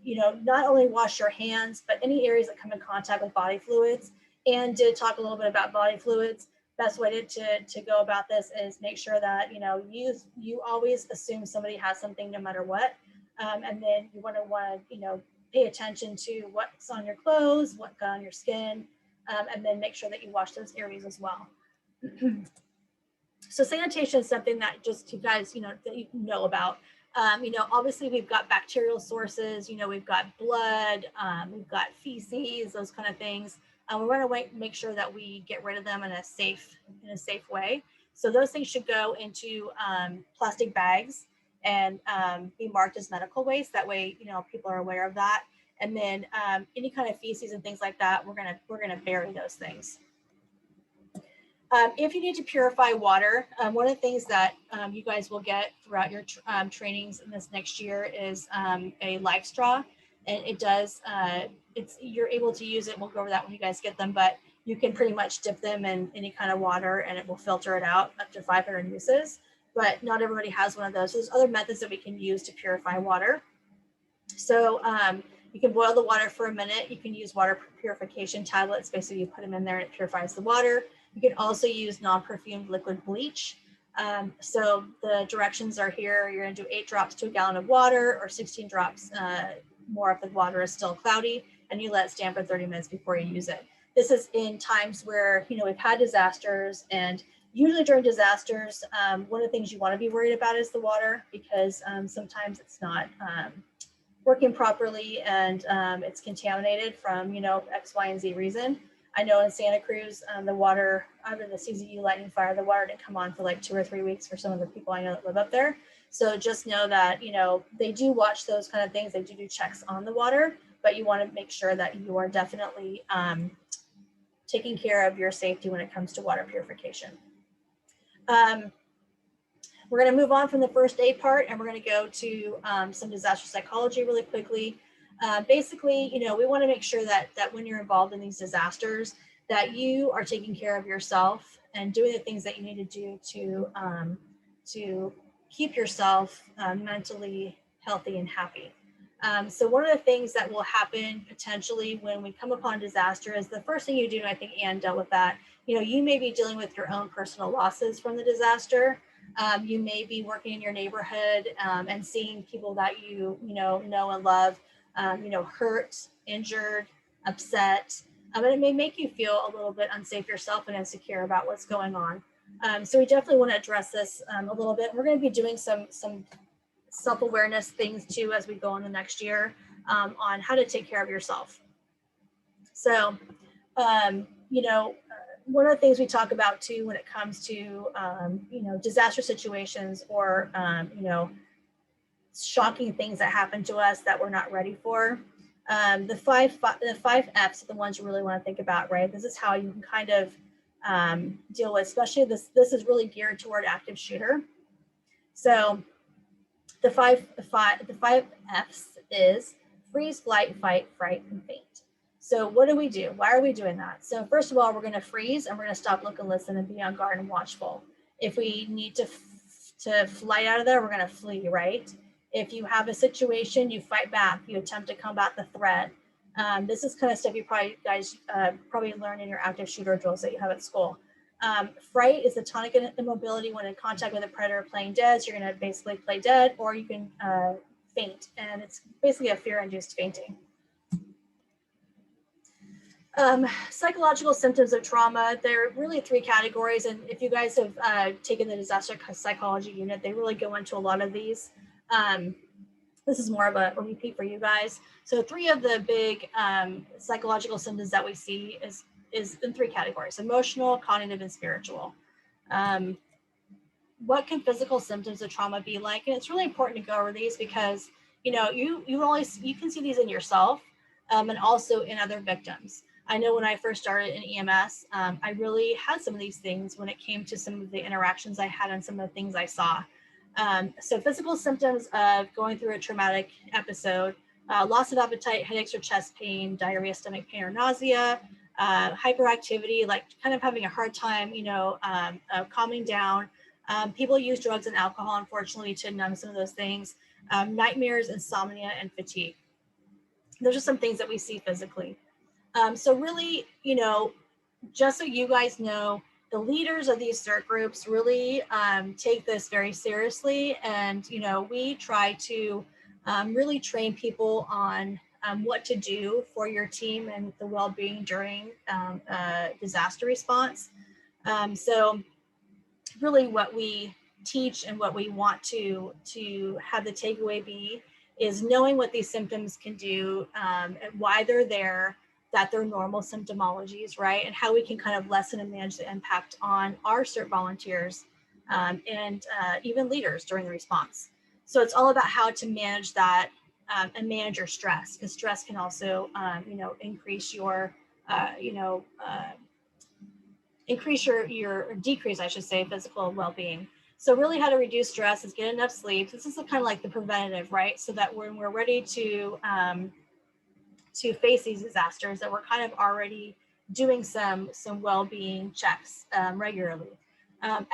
not only wash your hands, but any areas that come in contact with body fluids. And to talk a little bit about body fluids, best way to go about this is make sure that, you always assume somebody has something no matter what. And then you want to, pay attention to what's on your clothes, what got on your skin, and then make sure that you wash those areas as well. So sanitation is something that just you guys, that you know about. Obviously we've got bacterial sources, we've got blood, we've got feces, those kind of things. We want to make sure that we get rid of them in a safe way. So those things should go into plastic bags and be marked as medical waste. That way, people are aware of that. And then any kind of feces and things like that, we're gonna bury those things. If you need to purify water, one of the things that you guys will get throughout your trainings in this next year is a life straw, and it does. You're able to use it. We'll go over that when you guys get them, but you can pretty much dip them in any kind of water, and it will filter it out up to 500 uses. But not everybody has one of those. So there's other methods that we can use to purify water. So you can boil the water for a minute. You can use water purification tablets. Basically, you put them in there and it purifies the water. You can also use non-perfumed liquid bleach. So the directions are here. You're going to do 8 drops to a gallon of water, or 16 drops more if the water is still cloudy, and you let it stand for 30 minutes before you use it. This is in times where, we've had disasters, and usually during disasters, one of the things you want to be worried about is the water, because sometimes it's not working properly, and it's contaminated from, X, Y, and Z reason. I know in Santa Cruz, the water, under the CZU lightning fire, the water didn't come on for like 2 or 3 weeks for some of the people I know that live up there. So just know that, they do watch those kind of things. They do checks on the water, but you want to make sure that you are definitely taking care of your safety when it comes to water purification. We're going to move on from the first aid part, and we're going to go to some disaster psychology really quickly. Basically, we want to make sure that when you're involved in these disasters, that you are taking care of yourself and doing the things that you need to do to keep yourself mentally healthy and happy. So one of the things that will happen potentially when we come upon disaster is the first thing you do, and I think Anne dealt with that, you may be dealing with your own personal losses from the disaster. You may be working in your neighborhood and seeing people that you know and love, hurt, injured, upset, and it may make you feel a little bit unsafe yourself and insecure about what's going on. So we definitely want to address this a little bit. We're going to be doing some self-awareness things too as we go on the next year on how to take care of yourself. So, one of the things we talk about too when it comes to disaster situations or shocking things that happen to us that we're not ready for. The five F's are the ones you really want to think about, right? This is how you can kind of deal with, especially this is really geared toward active shooter. So the five F's is freeze, flight, fight, fright, and faint. So what do we do? Why are we doing that? So first of all, we're going to freeze, and we're going to stop, look, and listen, and be on guard and watchful. If we need to fly out of there, we're going to flee, right? If you have a situation, you fight back, you attempt to combat the threat. This is kind of stuff you probably learned in your active shooter drills that you have at school. Fright is the tonic immobility when in contact with a predator playing dead. So you're going to basically play dead, or you can faint, and it's basically a fear-induced fainting. Psychological symptoms of trauma, there are really 3 categories, and if you guys have taken the disaster psychology unit, they really go into a lot of these. This is more of a repeat for you guys. So 3 of the big psychological symptoms that we see is in 3 categories: emotional, cognitive, and spiritual. What can physical symptoms of trauma be like? And it's really important to go over these because you can see these in yourself and also in other victims. I know when I first started in EMS, I really had some of these things when it came to some of the interactions I had and some of the things I saw. So physical symptoms of going through a traumatic episode: loss of appetite, headaches or chest pain, diarrhea, stomach pain or nausea, hyperactivity, like kind of having a hard time, calming down. People use drugs and alcohol, unfortunately, to numb some of those things. Nightmares, insomnia, and fatigue. those are some things that we see physically. So really, just so you guys know, the leaders of these CERT groups really take this very seriously. And, we try to really train people on what to do for your team and the well-being during disaster response. So really what we teach and what we want to have the takeaway be is knowing what these symptoms can do and why they're there, that they're normal symptomologies, right? And how we can kind of lessen and manage the impact on our CERT volunteers and even leaders during the response. So it's all about how to manage that and manage your stress, because stress can also, increase your, decrease, I should say, physical well-being. So really how to reduce stress is get enough sleep. This is kind of like the preventative, right? So that when we're ready to face these disasters, that we're kind of already doing some well-being checks regularly.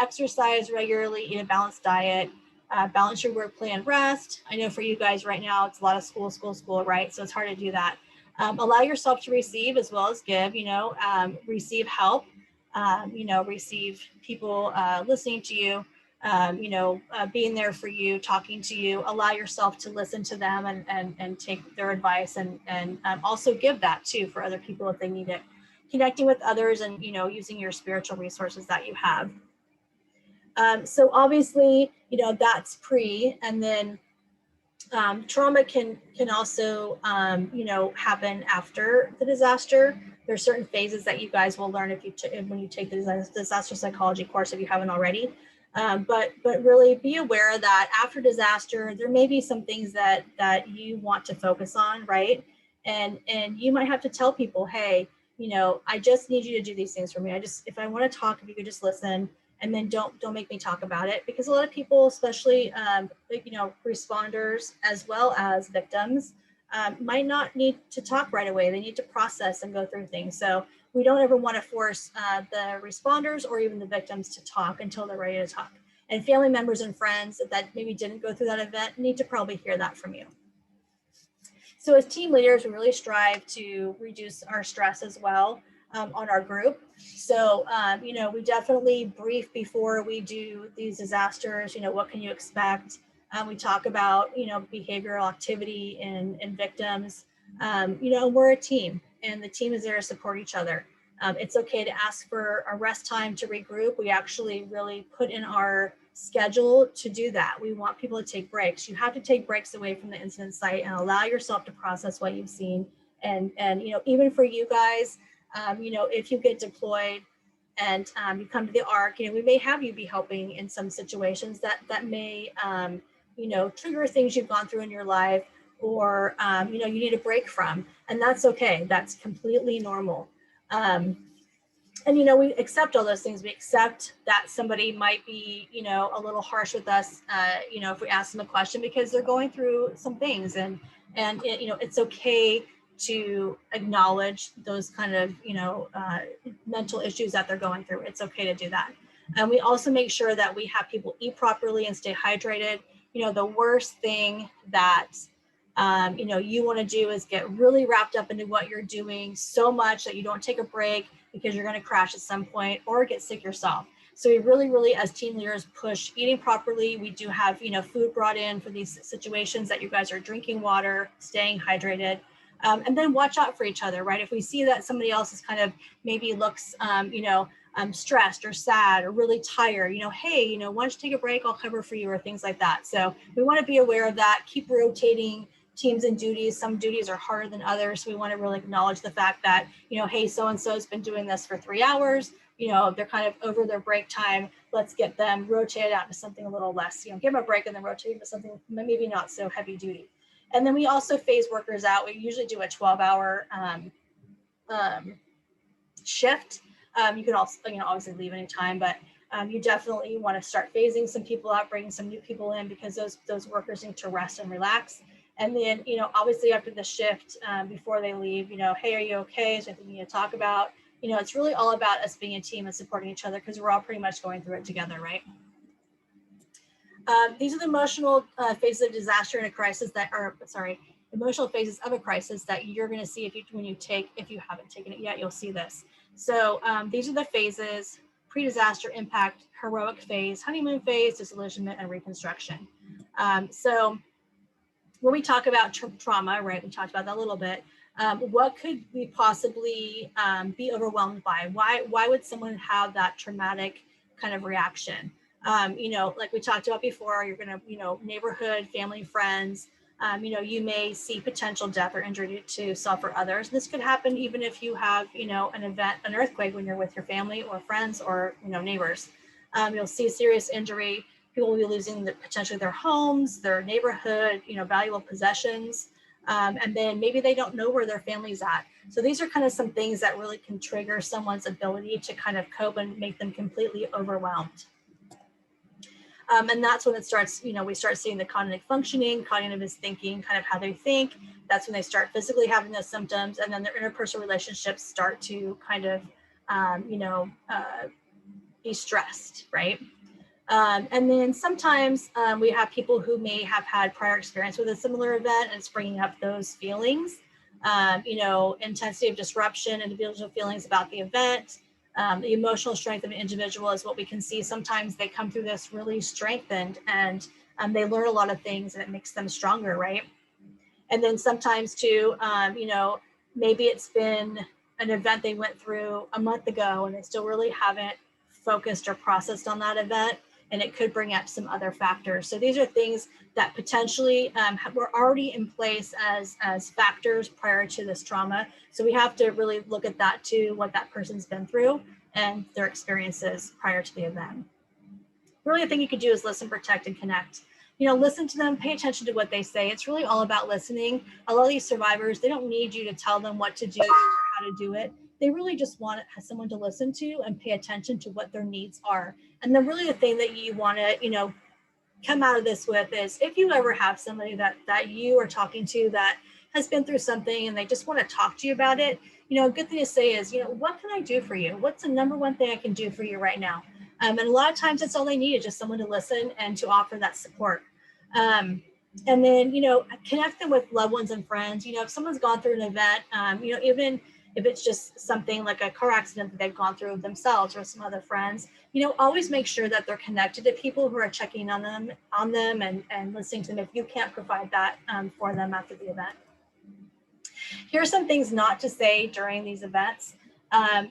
Exercise regularly, eat a balanced diet, balance your work plan, rest. I know for you guys right now, it's a lot of school, right? So it's hard to do that. Allow yourself to receive as well as give, receive help, receive people listening to you, being there for you, talking to you. Allow yourself to listen to them and take their advice and also give that too for other people if they need it. Connecting with others and, using your spiritual resources that you have. So obviously, that's pre, and then trauma can also, happen after the disaster. There's certain phases that you guys will learn when you take the disaster psychology course if you haven't already. But really be aware that after disaster, there may be some things that you want to focus on, right? And you might have to tell people, hey, I just need you to do these things for me. If I want to talk, if you could just listen. And then don't make me talk about it, because a lot of people, especially responders as well as victims, might not need to talk right away. They need to process and go through things. So we don't ever want to force the responders or even the victims to talk until they're ready to talk. And family members and friends that maybe didn't go through that event need to probably hear that from you. So as team leaders, we really strive to reduce our stress as well. On our group. So, we definitely brief before we do these disasters, what can you expect? We talk about, behavioral activity in victims. We're a team, and the team is there to support each other. It's okay to ask for a rest time to regroup. We actually really put in our schedule to do that. We want people to take breaks. You have to take breaks away from the incident site and allow yourself to process what you've seen. And even for you guys, if you get deployed and you come to the ARC, we may have you be helping in some situations that may, trigger things you've gone through in your life, or, you need a break from, and that's okay. That's completely normal. And, we accept all those things. We accept that somebody might be, a little harsh with us, if we ask them a question because they're going through some things, and it's okay to acknowledge those kind of, mental issues that they're going through. It's okay to do that. And we also make sure that we have people eat properly and stay hydrated. The worst thing that, you want to do is get really wrapped up into what you're doing so much that you don't take a break because you're going to crash at some point or get sick yourself. So we really, as team leaders, push eating properly. We do have, food brought in for these situations that you guys are drinking water, staying hydrated. And then watch out for each other, right? If we see that somebody else is kind of maybe looks, stressed or sad or really tired, hey, why don't you take a break? I'll cover for you, or things like that. So we want to be aware of that. Keep rotating teams and duties. Some duties are harder than others. So we want to really acknowledge the fact that, hey, so-and-so has been doing this for 3 hours. They're kind of over their break time. Let's get them rotated out to something a little less, give them a break and then rotate to something maybe not so heavy duty. And then we also phase workers out. We usually do a 12-hour shift. You can also, obviously leave any time, but you definitely want to start phasing some people out, bringing some new people in, because those workers need to rest and relax. And then, obviously after the shift, before they leave, hey, are you okay? Is there anything you need to talk about? It's really all about us being a team and supporting each other, because we're all pretty much going through it together, right? These are the emotional phases of disaster and a crisis that are, emotional phases of a crisis that you're going to see if you haven't taken it yet, you'll see this. So these are the phases: pre-disaster, impact, heroic phase, honeymoon phase, disillusionment, and reconstruction. So when we talk about trauma, right, we talked about that a little bit. What could we possibly be overwhelmed by? Why would someone have that traumatic kind of reaction? Like we talked about before, you're going to, neighborhood, family, friends, you may see potential death or injury to self or others. This could happen even if you have, an earthquake when you're with your family or friends or, neighbors. You'll see serious injury. People will be losing potentially their homes, their neighborhood, valuable possessions. And then maybe they don't know where their family's at. So these are kind of some things that really can trigger someone's ability to kind of cope and make them completely overwhelmed. And that's when it starts, we start seeing the cognitive functioning. Cognitive is thinking, kind of how they think. That's when they start physically having those symptoms, and then their interpersonal relationships start to kind of, be stressed, right? And then sometimes we have people who may have had prior experience with a similar event, and it's bringing up those feelings, intensity of disruption, individual feelings about the event. The emotional strength of an individual is what we can see. Sometimes they come through this really strengthened, and they learn a lot of things, and it makes them stronger, right? And then sometimes too, maybe it's been an event they went through a month ago, and they still really haven't focused or processed on that event, and it could bring up some other factors. So these are things that potentially were already in place as factors prior to this trauma. So we have to really look at that too, what that person's been through and their experiences prior to the event. Really, the thing you could do is listen, protect, and connect. Listen to them, pay attention to what they say. It's really all about listening. A lot of these survivors, they don't need you to tell them what to do or how to do it. They really just want someone to listen to and pay attention to what their needs are. And then really the thing that you want to, come out of this with is, if you ever have somebody that you are talking to that has been through something and they just want to talk to you about it, a good thing to say is, what can I do for you? What's the number one thing I can do for you right now? And a lot of times that's all they need, is just someone to listen and to offer that support. And then, connect them with loved ones and friends. If someone's gone through an event, even if it's just something like a car accident that they've gone through themselves or some other friends, always make sure that they're connected to people who are checking on them and listening to them if you can't provide that for them after the event. Here are some things not to say during these events.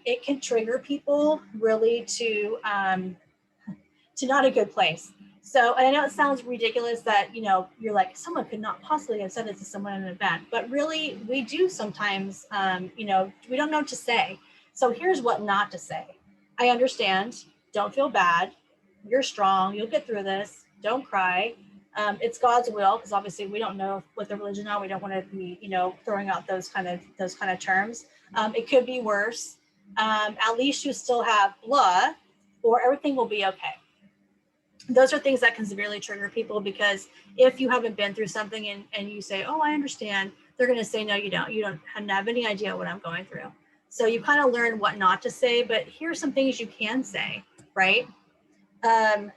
It can trigger people really to not a good place. So, and I know it sounds ridiculous that, you're like, someone could not possibly have said it to someone in an event, but really we do sometimes, we don't know what to say. So here's what not to say. I understand. Don't feel bad. You're strong. You'll get through this. Don't cry. It's God's will, because obviously we don't know what the religion are. We don't want to be, throwing out those kind of terms. It could be worse. At least you still have blah, or everything will be okay. Those are things that can severely trigger people, because if you haven't been through something and you say, oh, I understand, they're going to say, no, you don't. You don't have any idea what I'm going through. So you kind of learn what not to say, but here's some things you can say, right? I'm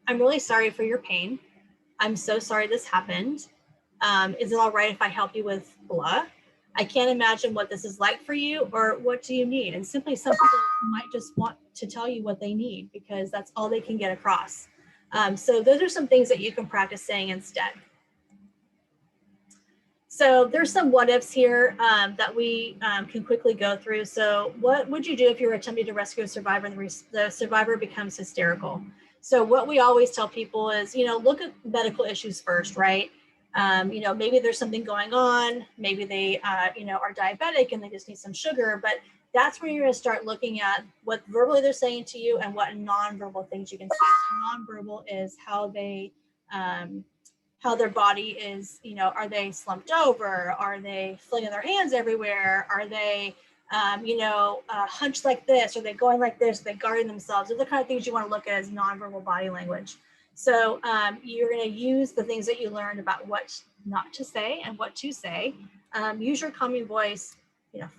really sorry for your pain. I'm so sorry this happened. Is it all right if I help you with blah? I can't imagine what this is like for you, or what do you need? And simply, some people might just want to tell you what they need, because that's all they can get across. So those are some things that you can practice saying instead. So there's some what ifs here that we can quickly go through. So what would you do if you were attempting to rescue a survivor and the survivor becomes hysterical? So what we always tell people is, look at medical issues first, right? Maybe there's something going on. Maybe they, are diabetic and they just need some sugar, but that's where you're going to start looking at what verbally they're saying to you and what nonverbal things you can see. So nonverbal is how they, how their body is, are they slumped over? Are they flinging their hands everywhere? Are they, hunched like this? Are they going like this? Are they guarding themselves? Those are the kind of things you want to look at as nonverbal body language. So you're going to use the things that you learned about what not to say and what to say. Use your calming voice,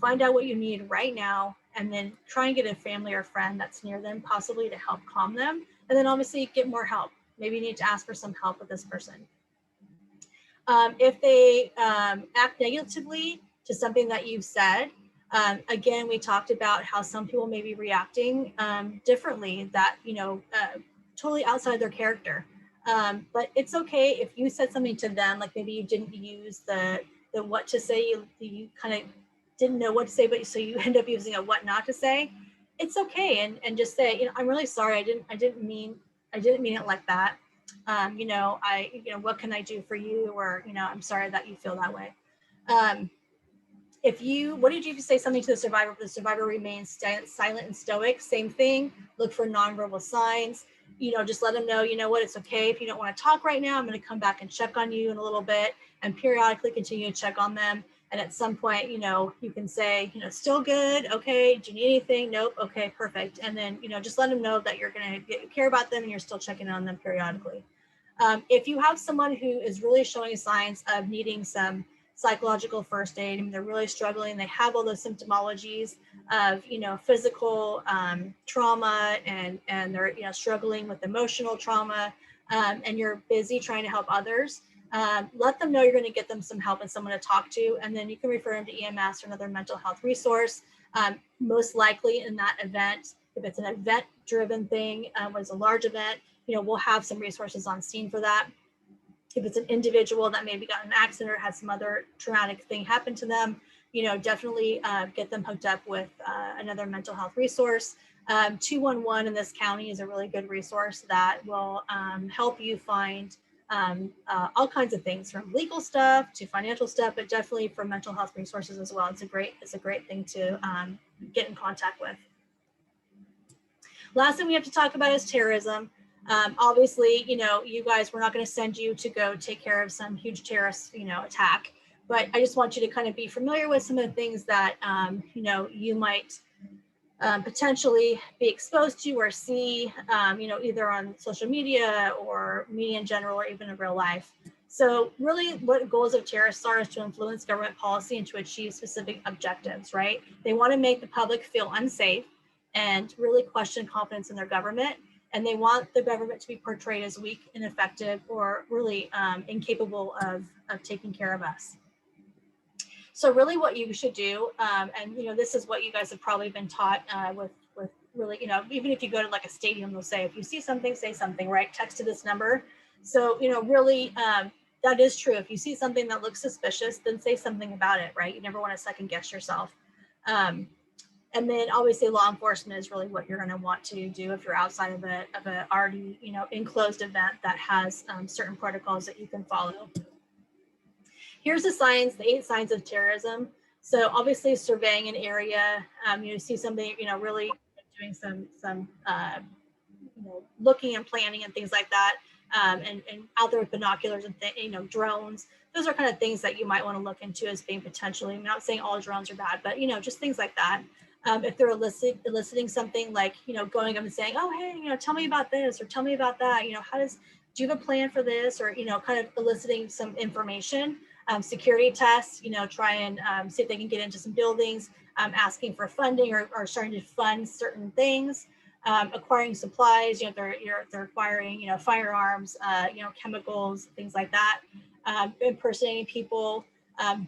find out what you need right now, and then try and get a family or friend that's near them, possibly to help calm them. And then obviously get more help. Maybe you need to ask for some help with this person. If they act negatively to something that you've said, again, we talked about how some people may be reacting differently, that, totally outside their character. But it's okay if you said something to them, like maybe you didn't use the what to say, you kind of didn't know what to say, but so you end up using a what not to say. It's okay, and just say, I'm really sorry, I didn't mean it like that. What can I do for you? Or, I'm sorry that you feel that way. What did you say something to the survivor? If the survivor remains silent and stoic, same thing. Look for nonverbal signs. Just let them know, what, it's okay if you don't want to talk right now. I'm going to come back and check on you in a little bit, and periodically continue to check on them. And at some point, you can say, still good. Okay. Do you need anything? Nope. Okay, perfect. And then, just let them know that you're going to care about them and you're still checking on them periodically. If you have someone who is really showing signs of needing some psychological first aid, I mean, they're really struggling, they have all those symptomologies of, physical trauma, and they're, struggling with emotional trauma, and you're busy trying to help others, let them know you're going to get them some help and someone to talk to, and then you can refer them to EMS or another mental health resource. Most likely in that event, if it's an event-driven thing, when it's a large event, we'll have some resources on scene for that. If it's an individual that maybe got in an accident or had some other traumatic thing happen to them, definitely get them hooked up with another mental health resource. 211 in this county is a really good resource that will help you find all kinds of things, from legal stuff to financial stuff, but definitely for mental health resources as well. It's a great thing to get in contact with. Last thing we have to talk about is terrorism. Obviously, you guys, we're not going to send you to go take care of some huge terrorist, attack, but I just want you to kind of be familiar with some of the things that, you might potentially be exposed to or see, either on social media or media in general, or even in real life. So really what goals of terrorists are is to influence government policy and to achieve specific objectives, right? They want to make the public feel unsafe and really question confidence in their government. And they want the government to be portrayed as weak, ineffective, or really incapable of taking care of us. So really what you should do, and this is what you guys have probably been taught with really, even if you go to like a stadium, they'll say, if you see something, say something, right? Text to this number. So, really, that is true. If you see something that looks suspicious, then say something about it, right? You never want to second guess yourself. And then obviously law enforcement is really what you're going to want to do if you're outside of a already, enclosed event that has certain protocols that you can follow. Here's the signs, the 8 signs of terrorism. So obviously surveying an area, you see something, really doing some looking and planning and things like that, and out there with binoculars and drones. Those are kind of things that you might want to look into as being potentially, I'm not saying all drones are bad, but just things like that. If they're eliciting something like, going up and saying, oh, hey, tell me about this, or tell me about that, do you have a plan for this, or, kind of eliciting some information. Security tests, try and see if they can get into some buildings, asking for funding or starting to fund certain things, acquiring supplies, they're acquiring, firearms, chemicals, things like that, impersonating people,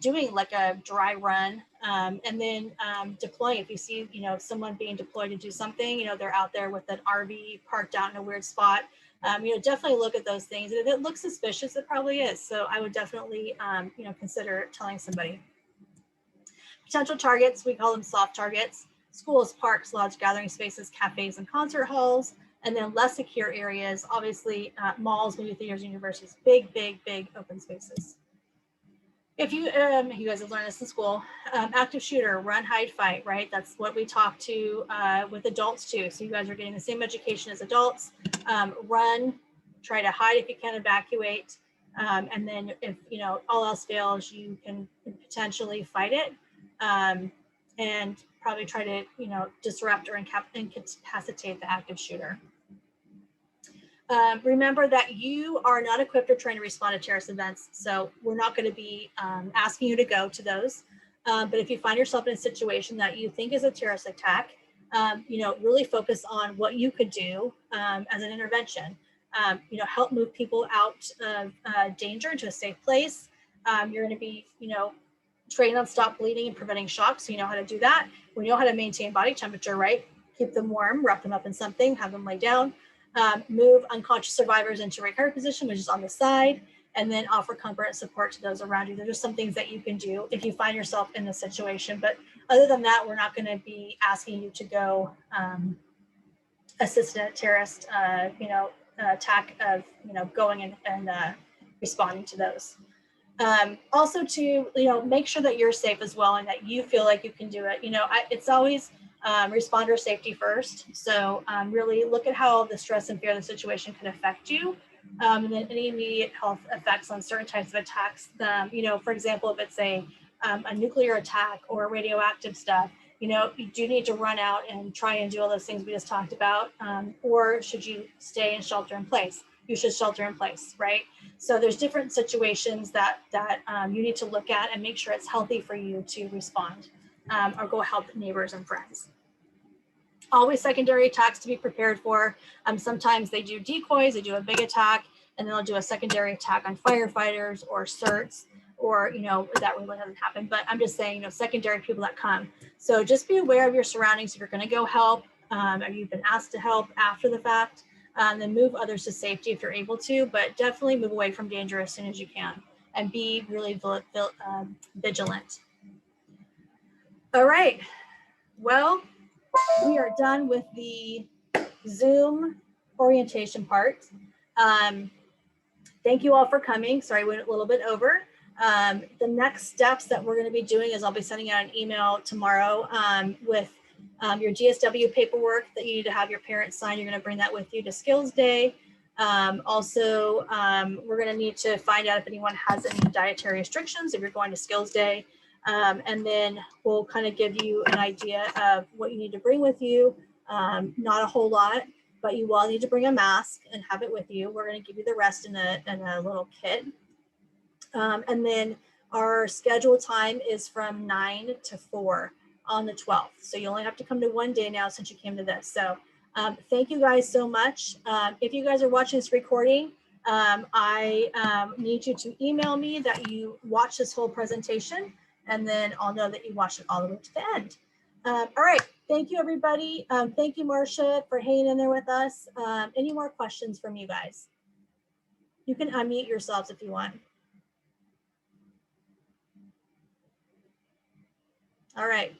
doing like a dry run, and then deploying. If you see, someone being deployed to do something, they're out there with an RV parked out in a weird spot. Definitely look at those things. If it looks suspicious, it probably is. So I would definitely, consider telling somebody. Potential targets, we call them soft targets: schools, parks, lodge gathering spaces, cafes, and concert halls. And then less secure areas, obviously malls, movie theaters, universities, big open spaces. If you guys have learned this in school, active shooter, run, hide, fight, right? That's what we talk to with adults too. So you guys are getting the same education as adults. Run, try to hide if you can, evacuate. And then if, all else fails, you can potentially fight it, and probably try to, disrupt or incapacitate the active shooter. Remember that you are not equipped or trained to respond to terrorist events, so we're not going to be asking you to go to those. But if you find yourself in a situation that you think is a terrorist attack, really focus on what you could do as an intervention. Help move people out of danger to a safe place. You're going to be, trained on stop bleeding and preventing shock. So you know how to do that. We know how to maintain body temperature, right? Keep them warm, wrap them up in something, have them lay down, move unconscious survivors into recovery position, which is on the side, and then offer comfort and support to those around you. Those are some things that you can do if you find yourself in this situation. But other than that, we're not going to be asking you to go assist a terrorist, attack of, going and responding to those. Also to, make sure that you're safe as well and that you feel like you can do it. It's always responder safety first. So really look at how the stress and fear of the situation can affect you. And then any immediate health effects on certain types of attacks. For example, if it's a nuclear attack or radioactive stuff, you do need to run out and try and do all those things we just talked about. Or should you stay and shelter in place? You should shelter in place, right? So there's different situations that you need to look at and make sure it's healthy for you to respond or go help neighbors and friends. Always secondary attacks to be prepared for. Sometimes they do decoys, they do a big attack, and then they'll do a secondary attack on firefighters or CERTs, or, that really doesn't happen. But I'm just saying, secondary people that come. So just be aware of your surroundings if you're going to go help, or you've been asked to help after the fact. Then move others to safety if you're able to, but definitely move away from danger as soon as you can and be really vigilant. All right, well, we are done with the Zoom orientation part. Thank you all for coming. Sorry, I went a little bit over. The next steps that we're going to be doing is I'll be sending out an email tomorrow with your GSW paperwork that you need to have your parents sign. You're going to bring that with you to Skills Day. Also, we're going to need to find out if anyone has any dietary restrictions if you're going to Skills Day. And then we'll kind of give you an idea of what you need to bring with you. Not a whole lot, but you will need to bring a mask and have it with you. We're going to give you the rest in a little kit. And then our scheduled time is from 9 to 4 on the 12th. So you only have to come to one day now since you came to this. So thank you guys so much. If you guys are watching this recording, I need you to email me that you watch this whole presentation, and then I'll know that you watched it all the way to the end. All right, thank you everybody. Thank you, Marcia, for hanging in there with us. Any more questions from you guys? You can unmute yourselves if you want. All right.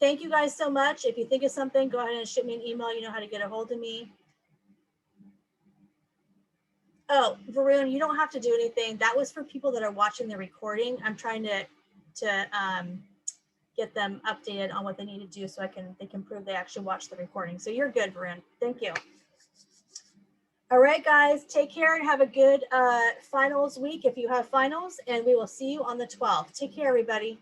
Thank you guys so much. If you think of something, go ahead and shoot me an email. You know how to get a hold of me. Oh, Varun, you don't have to do anything. That was for people that are watching the recording. I'm trying to get them updated on what they need to do so they can prove they actually watched the recording. So you're good, Varun. Thank you. All right, guys, take care and have a good finals week if you have finals, and we will see you on the 12th. Take care, everybody.